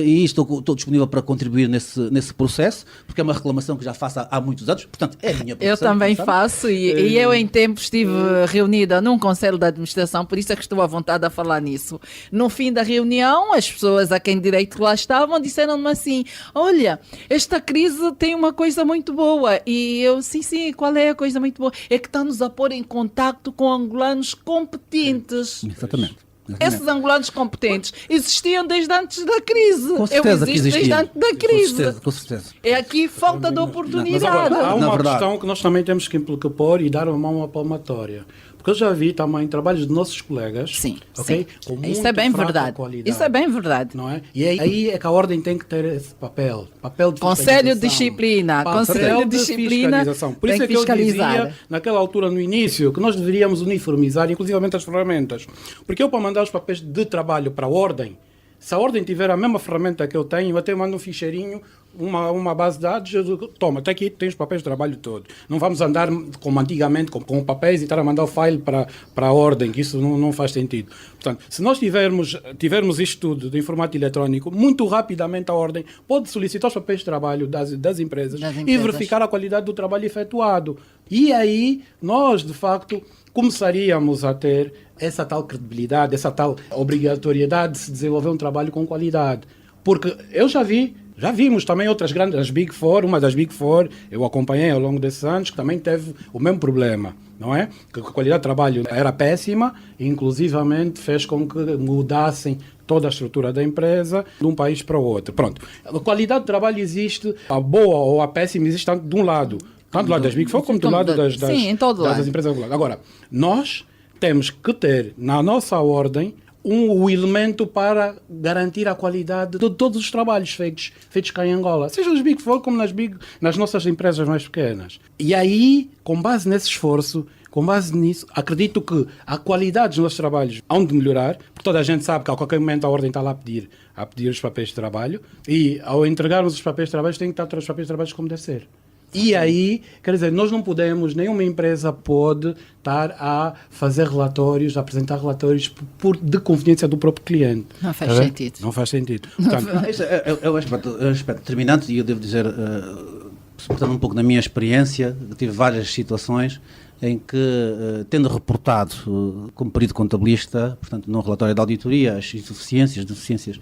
e estou disponível para contribuir nesse processo, porque é uma reclamação que já faço há muitos anos. Portanto, é a minha profissão. Eu também faço e eu em tempo estive reunida num conselho de administração, por isso é que estou à vontade a falar nisso. No fim da reunião, as pessoas a quem direito lá estavam disseram-me assim: olha, esta crise tem uma coisa muito boa. E eu, sim, qual é a coisa muito boa? É que está-nos a pôr em contacto com angolanos competentes. Exatamente. Esses angolanos competentes existiam desde antes da crise. Com certeza que existiam. Desde antes da crise. Com certeza. É aqui falta de oportunidade. Mas agora, há uma questão que nós também temos que pôr e dar uma mão à palmatória. Porque eu já vi também trabalhos de nossos colegas. Sim, okay, sim. Com isso é bem verdade. Qualidade, isso é bem verdade. Não é? E aí é que a ordem tem que ter esse papel de Conselho de Disciplina. Conselho de Disciplina. Por isso é que eu dizia, naquela altura, no início, que nós deveríamos uniformizar, inclusivamente as ferramentas. Porque eu, para mandar os papéis de trabalho para a ordem, se a ordem tiver a mesma ferramenta que eu tenho, eu até mando um ficheirinho, uma base de dados, toma, até aqui tens os papéis de trabalho todo. Não vamos andar como antigamente, com papéis e estar a mandar o file para a ordem, que isso não faz sentido. Portanto, se nós tivermos isto tudo de informático eletrónico, muito rapidamente a ordem pode solicitar os papéis de trabalho das empresas e verificar a qualidade do trabalho efetuado. E aí, nós, de facto, começaríamos a ter essa tal credibilidade, essa tal obrigatoriedade de se desenvolver um trabalho com qualidade. Porque eu já vimos também outras grandes, as Big Four, uma das Big Four, eu acompanhei ao longo desses anos, que também teve o mesmo problema, não é? Que a qualidade de trabalho era péssima e inclusivamente fez com que mudassem toda a estrutura da empresa de um país para o outro. Pronto, a qualidade de trabalho existe, a boa ou a péssima existe tanto de um lado, tanto do lado das Big Four como do lado das empresas. Agora, nós temos que ter na nossa ordem um elemento para garantir a qualidade de todos os trabalhos feitos cá em Angola, seja nas Big Four como nas nossas empresas mais pequenas. E aí, com base nesse esforço, com base nisso, acredito que a qualidade dos nossos trabalhos hão de melhorar, porque toda a gente sabe que a qualquer momento a ordem está lá a pedir os papéis de trabalho e ao entregarmos os papéis de trabalho tem que estar todos os papéis de trabalho como deve ser. E aí, quer dizer, nós não podemos, nenhuma empresa pode estar a fazer relatórios, a apresentar relatórios de conveniência do próprio cliente. Não faz sentido. Não faz sentido. Portanto, esse é um aspecto determinante e eu devo dizer, portanto, um pouco na minha experiência, tive várias situações em que, tendo reportado como perito contabilista, portanto, num relatório de auditoria, as deficiências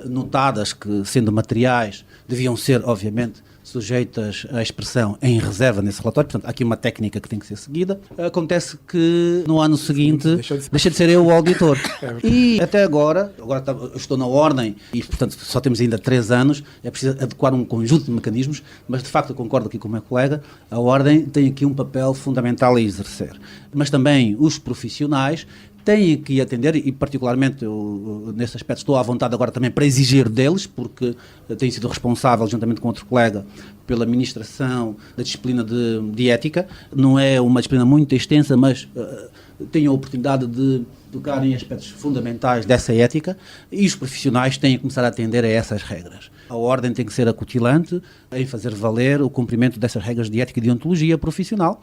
notadas que, sendo materiais, deviam ser, obviamente, sujeitas à expressão em reserva nesse relatório, portanto há aqui uma técnica que tem que ser seguida. Acontece que no ano seguinte deixa de ser eu o auditor. E até agora eu estou na ordem e portanto só temos ainda 3 anos, é preciso adequar um conjunto de mecanismos, mas de facto eu concordo aqui com o meu colega, a ordem tem aqui um papel fundamental a exercer. Mas também os profissionais têm que atender, e particularmente eu, nesse aspecto, estou à vontade agora também para exigir deles, porque tenho sido responsável, juntamente com outro colega, pela administração da disciplina de ética. Não é uma disciplina muito extensa, mas tenho a oportunidade de tocar em aspectos fundamentais dessa ética, e os profissionais têm que começar a atender a essas regras. A ordem tem que ser acutilante em fazer valer o cumprimento dessas regras de ética e de deontologia profissional,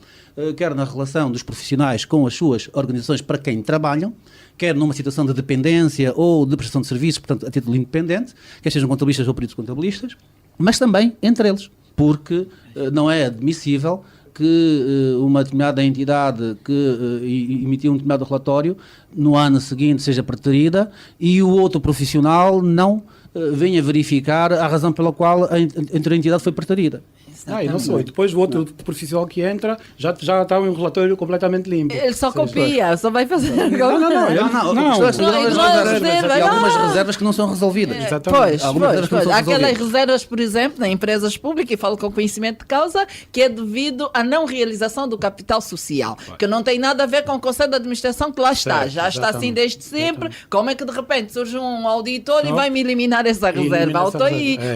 quer na relação dos profissionais com as suas organizações para quem trabalham, quer numa situação de dependência ou de prestação de serviços, portanto, a título independente, quer sejam contabilistas ou peritos contabilistas, mas também entre eles, porque não é admissível que uma determinada entidade que emitiu um determinado relatório no ano seguinte seja preterida e o outro profissional não venha verificar a razão pela qual a entidade foi preterida. E não só. E depois o outro profissional que entra já está um relatório completamente limpo. Ele só copia, só vai fazer. Não. Há algumas reservas que não são resolvidas. Pois. Há aquelas reservas, por exemplo, em empresas públicas, e falo com conhecimento de causa, que é devido à não realização do capital social, que não tem nada a ver com o Conselho de Administração que lá está. Já está assim desde sempre. Como é que de repente surge um auditor e vai me eliminar essa reserva?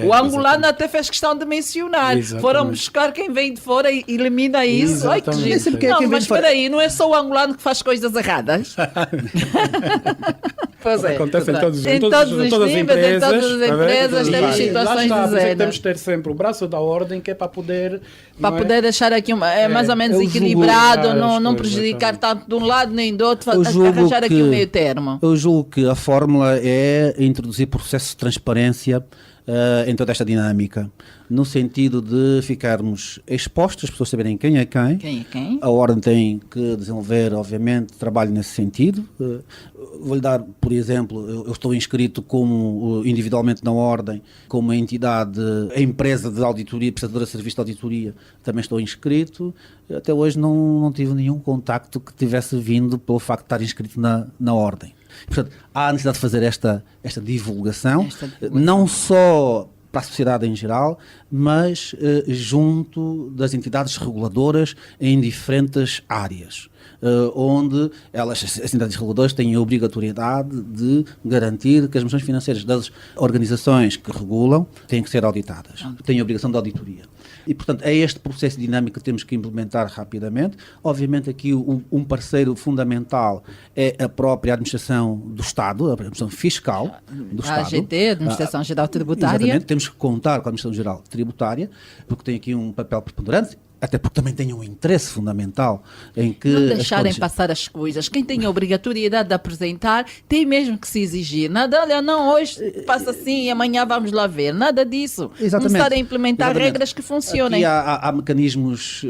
O angolano até fez questão de mencionar. Foram buscar quem vem de fora e elimina isso. Ai, que giro. Não, mas espera aí, não é só o angolano que faz coisas erradas? Pois é. Acontece em todos os níveis, em todas as empresas, temos situações de zero. Temos que ter sempre o braço da ordem, que é para poder... Para poder deixar aqui mais ou menos equilibrado, não prejudicar tanto de um lado nem do outro, arranjar aqui o meio termo. Eu julgo que a fórmula é introduzir processo de transparência em toda esta dinâmica, no sentido de ficarmos expostos, as pessoas saberem quem é quem. A ordem tem que desenvolver, obviamente, trabalho nesse sentido. Vou-lhe dar, por exemplo, eu estou inscrito como individualmente na ordem, como entidade, a empresa de auditoria, prestadora de serviço de auditoria, também estou inscrito. Até hoje não tive nenhum contacto que tivesse vindo pelo facto de estar inscrito na ordem. Portanto, há a necessidade de fazer esta divulgação, não só para a sociedade em geral, mas junto das entidades reguladoras em diferentes áreas, onde as entidades reguladoras têm a obrigatoriedade de garantir que as missões financeiras das organizações que regulam têm que ser auditadas, têm a obrigação de auditoria. E, portanto, é este processo dinâmico que temos que implementar rapidamente. Obviamente, aqui um parceiro fundamental é a própria administração do Estado, a administração fiscal do Estado. A AGT, Administração Geral Tributária. Exatamente, temos que contar com a Administração Geral Tributária, porque tem aqui um papel preponderante, até porque também tem um interesse fundamental em que... Não deixarem passar as coisas. Quem tem a obrigatoriedade de apresentar tem mesmo que se exigir. Nada, olha, não, hoje passa assim e amanhã vamos lá ver. Nada disso. Exatamente. Começar a implementar regras que funcionem. Aqui há mecanismos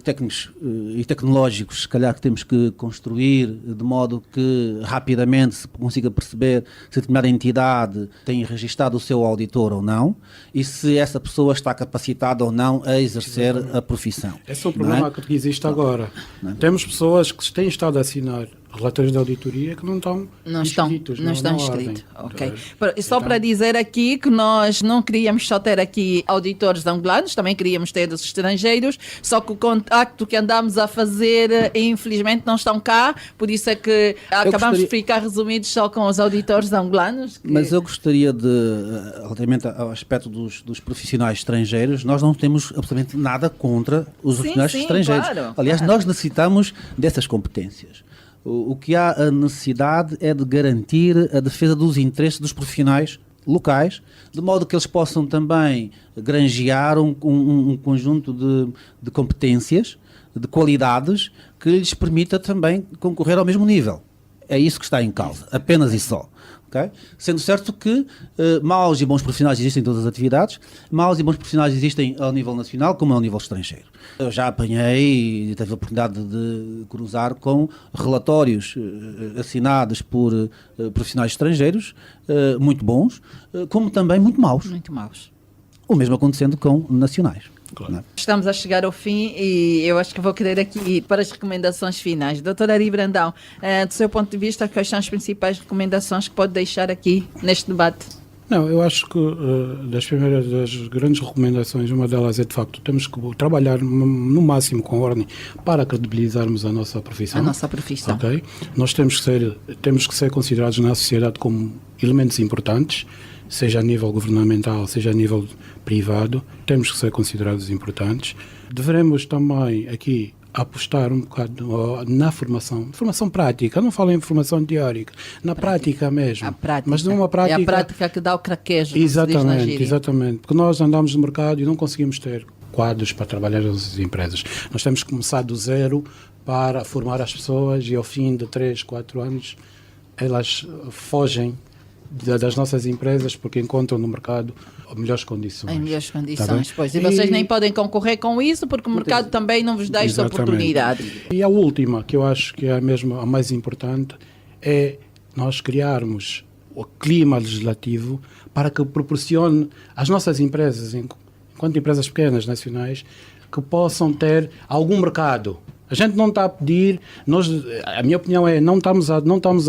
técnicos e tecnológicos, se calhar, que temos que construir de modo que rapidamente se consiga perceber se determinada entidade tem registado o seu auditor ou não e se essa pessoa está capacitada ou não a exercer a profissão. Esse é o problema que existe agora. Temos pessoas que têm estado a assinar relatórios de auditoria que não estão inscritos. Não estão inscritos. Okay. Só para dizer aqui que nós não queríamos só ter aqui auditores angolanos, também queríamos ter dos estrangeiros, só que o contacto que andamos a fazer, infelizmente, não estão cá, por isso é que acabamos de ficar resumidos só com os auditores angolanos. Mas eu gostaria de, relativamente ao aspecto dos profissionais estrangeiros, nós não temos absolutamente nada contra os profissionais estrangeiros. Claro, aliás, nós necessitamos dessas competências. O que há a necessidade é de garantir a defesa dos interesses dos profissionais locais, de modo que eles possam também granjear um conjunto de competências, de qualidades, que lhes permita também concorrer ao mesmo nível. É isso que está em causa, apenas e só. Okay? Sendo certo que maus e bons profissionais existem em todas as atividades, maus e bons profissionais existem ao nível nacional como ao nível estrangeiro. Eu já apanhei e tive a oportunidade de cruzar com relatórios assinados por profissionais estrangeiros, muito bons, como também muito maus. Muito maus. O mesmo acontecendo com nacionais. Claro. Não é? Estamos a chegar ao fim e eu acho que vou querer aqui ir para as recomendações finais. Doutora Ari Brandão, do seu ponto de vista, quais são as principais recomendações que pode deixar aqui neste debate? Não, eu acho que das grandes recomendações, uma delas é, de facto, temos que trabalhar no máximo com ordem para credibilizarmos a nossa profissão. A nossa profissão. Okay? Nós temos que ser considerados na sociedade como elementos importantes, seja a nível governamental, seja a nível privado, temos que ser considerados importantes. Devemos também aqui apostar um bocado na formação prática, não falo em formação teórica, na prática mesmo. A prática. Mas numa prática... É a prática que dá o craquejo. Exatamente, porque nós andamos no mercado e não conseguimos ter quadros para trabalhar nas empresas. Nós temos que começar do zero para formar as pessoas e ao fim de 3, 4 anos elas fogem das nossas empresas porque encontram no mercado melhores condições. Em melhores condições, Tá, pois. E vocês nem podem concorrer com isso porque o mercado também não vos dá esta oportunidade. E a última, que eu acho que é mesmo a mais importante, é nós criarmos o clima legislativo para que proporcione às nossas empresas, enquanto empresas pequenas, nacionais, que possam ter algum mercado. A gente não está a pedir, a minha opinião é, não estamos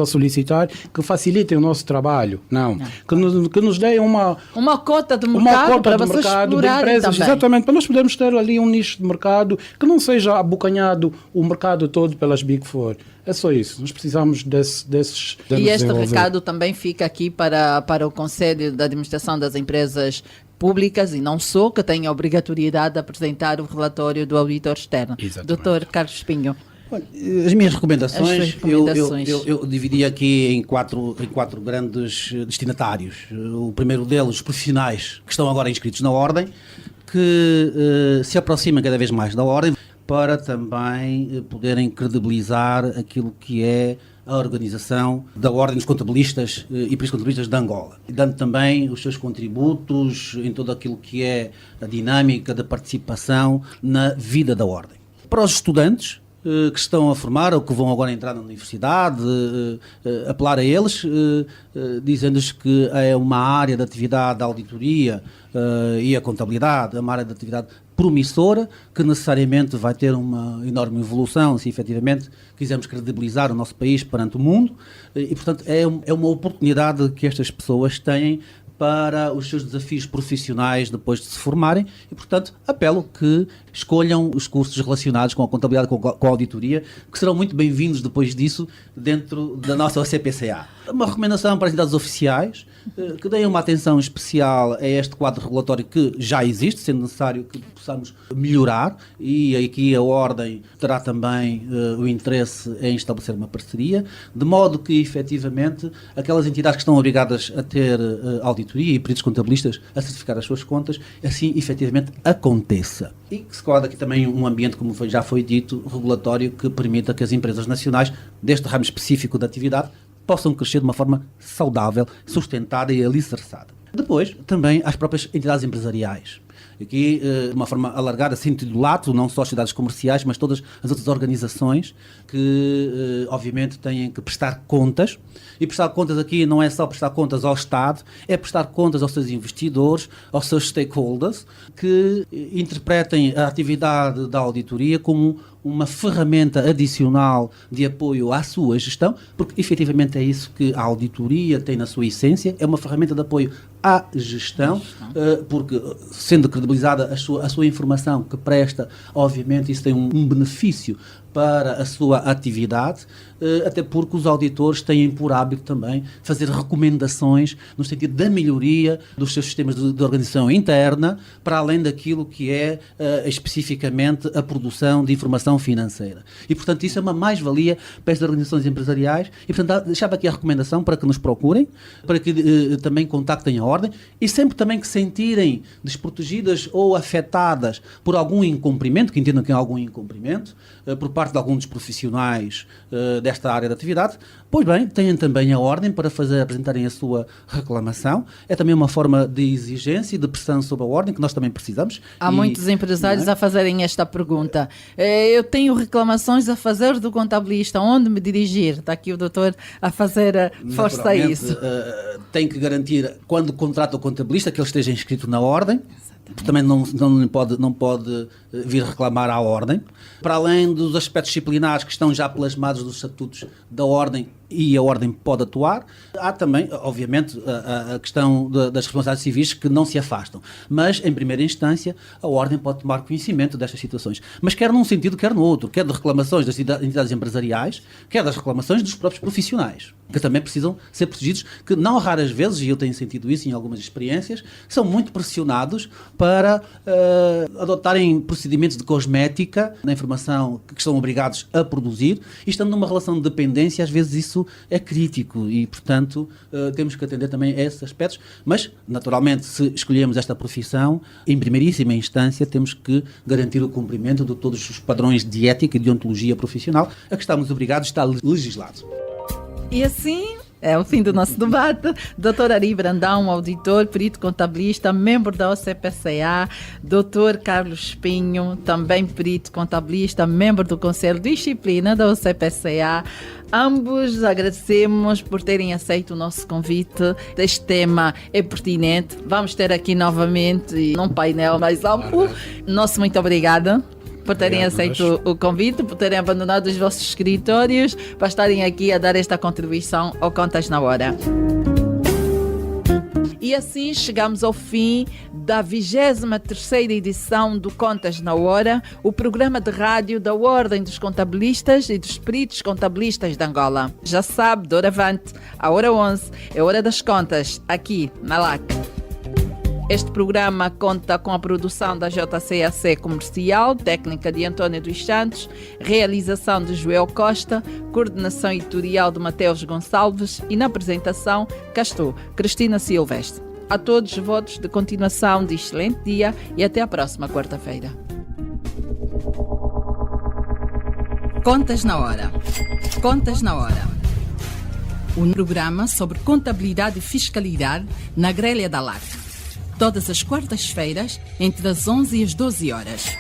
a solicitar que facilitem o nosso trabalho, não. Que nos deem uma cota de mercado para vocês explorarem também. Exatamente, para nós podermos ter ali um nicho de mercado que não seja abocanhado o mercado todo pelas Big Four. É só isso, nós precisamos desses... E este recado também fica aqui para o Conselho de Administração das Empresas Públicas e não só, que tem a obrigatoriedade de apresentar o relatório do auditor externo. Dr. Carlos Espinho. As minhas recomendações, eu dividi aqui em quatro grandes destinatários. O primeiro deles, os profissionais que estão agora inscritos na Ordem, que se aproximam cada vez mais da Ordem, para também poderem credibilizar aquilo que é a organização da Ordem dos Contabilistas e Peritos-Contabilistas de Angola, dando também os seus contributos em tudo aquilo que é a dinâmica da participação na vida da Ordem. Para os estudantes que estão a formar ou que vão agora entrar na universidade, apelar a eles, dizendo-lhes que é uma área de atividade da auditoria e a contabilidade, é uma área de atividade promissora, que necessariamente vai ter uma enorme evolução se efetivamente quisermos credibilizar o nosso país perante o mundo e, portanto, é uma oportunidade que estas pessoas têm para os seus desafios profissionais depois de se formarem e, portanto, apelo que escolham os cursos relacionados com a contabilidade, com a auditoria, que serão muito bem-vindos depois disso dentro da nossa OCPCA. Uma recomendação para as entidades oficiais, que deem uma atenção especial a este quadro regulatório que já existe, sendo necessário que possamos melhorar, e aqui a Ordem terá também o interesse em estabelecer uma parceria, de modo que, efetivamente, aquelas entidades que estão obrigadas a ter auditoria e peritos contabilistas a certificar as suas contas, assim, efetivamente, aconteça. E que se coloca aqui também um ambiente, como já foi dito, regulatório, que permita que as empresas nacionais, deste ramo específico da atividade, possam crescer de uma forma saudável, sustentada e alicerçada. Depois, também as próprias entidades empresariais. Aqui, de uma forma alargada, sentido lato, não só as sociedades comerciais, mas todas as outras organizações que, obviamente, têm que prestar contas. E prestar contas aqui não é só prestar contas ao Estado, é prestar contas aos seus investidores, aos seus stakeholders, que interpretem a atividade da auditoria como uma ferramenta adicional de apoio à sua gestão, porque efetivamente é isso que a auditoria tem na sua essência, é uma ferramenta de apoio à gestão, porque sendo credibilizada a sua informação que presta, obviamente isso tem um benefício para a sua atividade, até porque os auditores têm por hábito também fazer recomendações no sentido da melhoria dos seus sistemas de organização interna, para além daquilo que é especificamente a produção de informação financeira. E, portanto, isso é uma mais-valia para as organizações empresariais e, portanto, deixava aqui a recomendação para que nos procurem, para que também contactem a Ordem e sempre também que se sentirem desprotegidas ou afetadas por algum incumprimento, que entendam que é algum incumprimento, por parte parte de alguns dos profissionais desta área de atividade, pois bem, têm também a ordem para apresentarem a sua reclamação. É também uma forma de exigência e de pressão sobre a ordem que nós também precisamos. Há muitos empresários a fazerem esta pergunta. Eu tenho reclamações a fazer do contabilista, onde me dirigir? Está aqui o doutor a fazer força a isso. Tem que garantir, quando contrata o contabilista, que ele esteja inscrito na ordem. Também não pode vir reclamar à ordem. Para além dos aspectos disciplinares que estão já plasmados nos estatutos da ordem, e a ordem pode atuar, há também, obviamente, a questão das responsabilidades civis que não se afastam. Mas, em primeira instância, a ordem pode tomar conhecimento destas situações. Mas quer num sentido, quer no outro. Quer de reclamações das entidades empresariais, quer das reclamações dos próprios profissionais, que também precisam ser protegidos, que não raras vezes, e eu tenho sentido isso em algumas experiências, são muito pressionados para adotarem procedimentos de cosmética na informação que são obrigados a produzir, e estando numa relação de dependência, às vezes isso é crítico e, portanto, temos que atender também a esses aspectos, mas, naturalmente, se escolhemos esta profissão, em primeiríssima instância, temos que garantir o cumprimento de todos os padrões de ética e de ontologia profissional a que estamos obrigados, está legislado. E assim é o fim do nosso debate. Dr. Ari Brandão, auditor, perito contabilista, membro da OCPCA. Dr. Carlos Espinho, também perito contabilista, membro do Conselho de Disciplina da OCPCA. Ambos agradecemos por terem aceito o nosso convite. Este tema é pertinente. Vamos ter aqui novamente num painel mais amplo. Nosso muito obrigada por terem aceito o convite, por terem abandonado os vossos escritórios, para estarem aqui a dar esta contribuição ao Contas na Hora. E assim chegamos ao fim da 23ª edição do Contas na Hora, o programa de rádio da Ordem dos Contabilistas e dos Peritos Contabilistas de Angola. Já sabe, doravante, à hora 11, é hora das contas, aqui na LAC. Este programa conta com a produção da JCAC Comercial, técnica de António dos Santos, realização de Joel Costa, coordenação editorial de Mateus Gonçalves e na apresentação cá estou, Cristina Silvestre. A todos votos de continuação de excelente dia e até a próxima quarta-feira. Contas na Hora. Contas na Hora. Um programa sobre contabilidade e fiscalidade na grelha da LAC. Todas as quartas-feiras, entre as 11 e as 12 horas.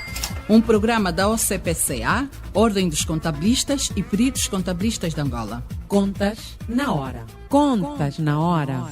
Um programa da OCPCA, Ordem dos Contabilistas e Peritos Contabilistas de Angola. Contas na Hora. Contas na Hora.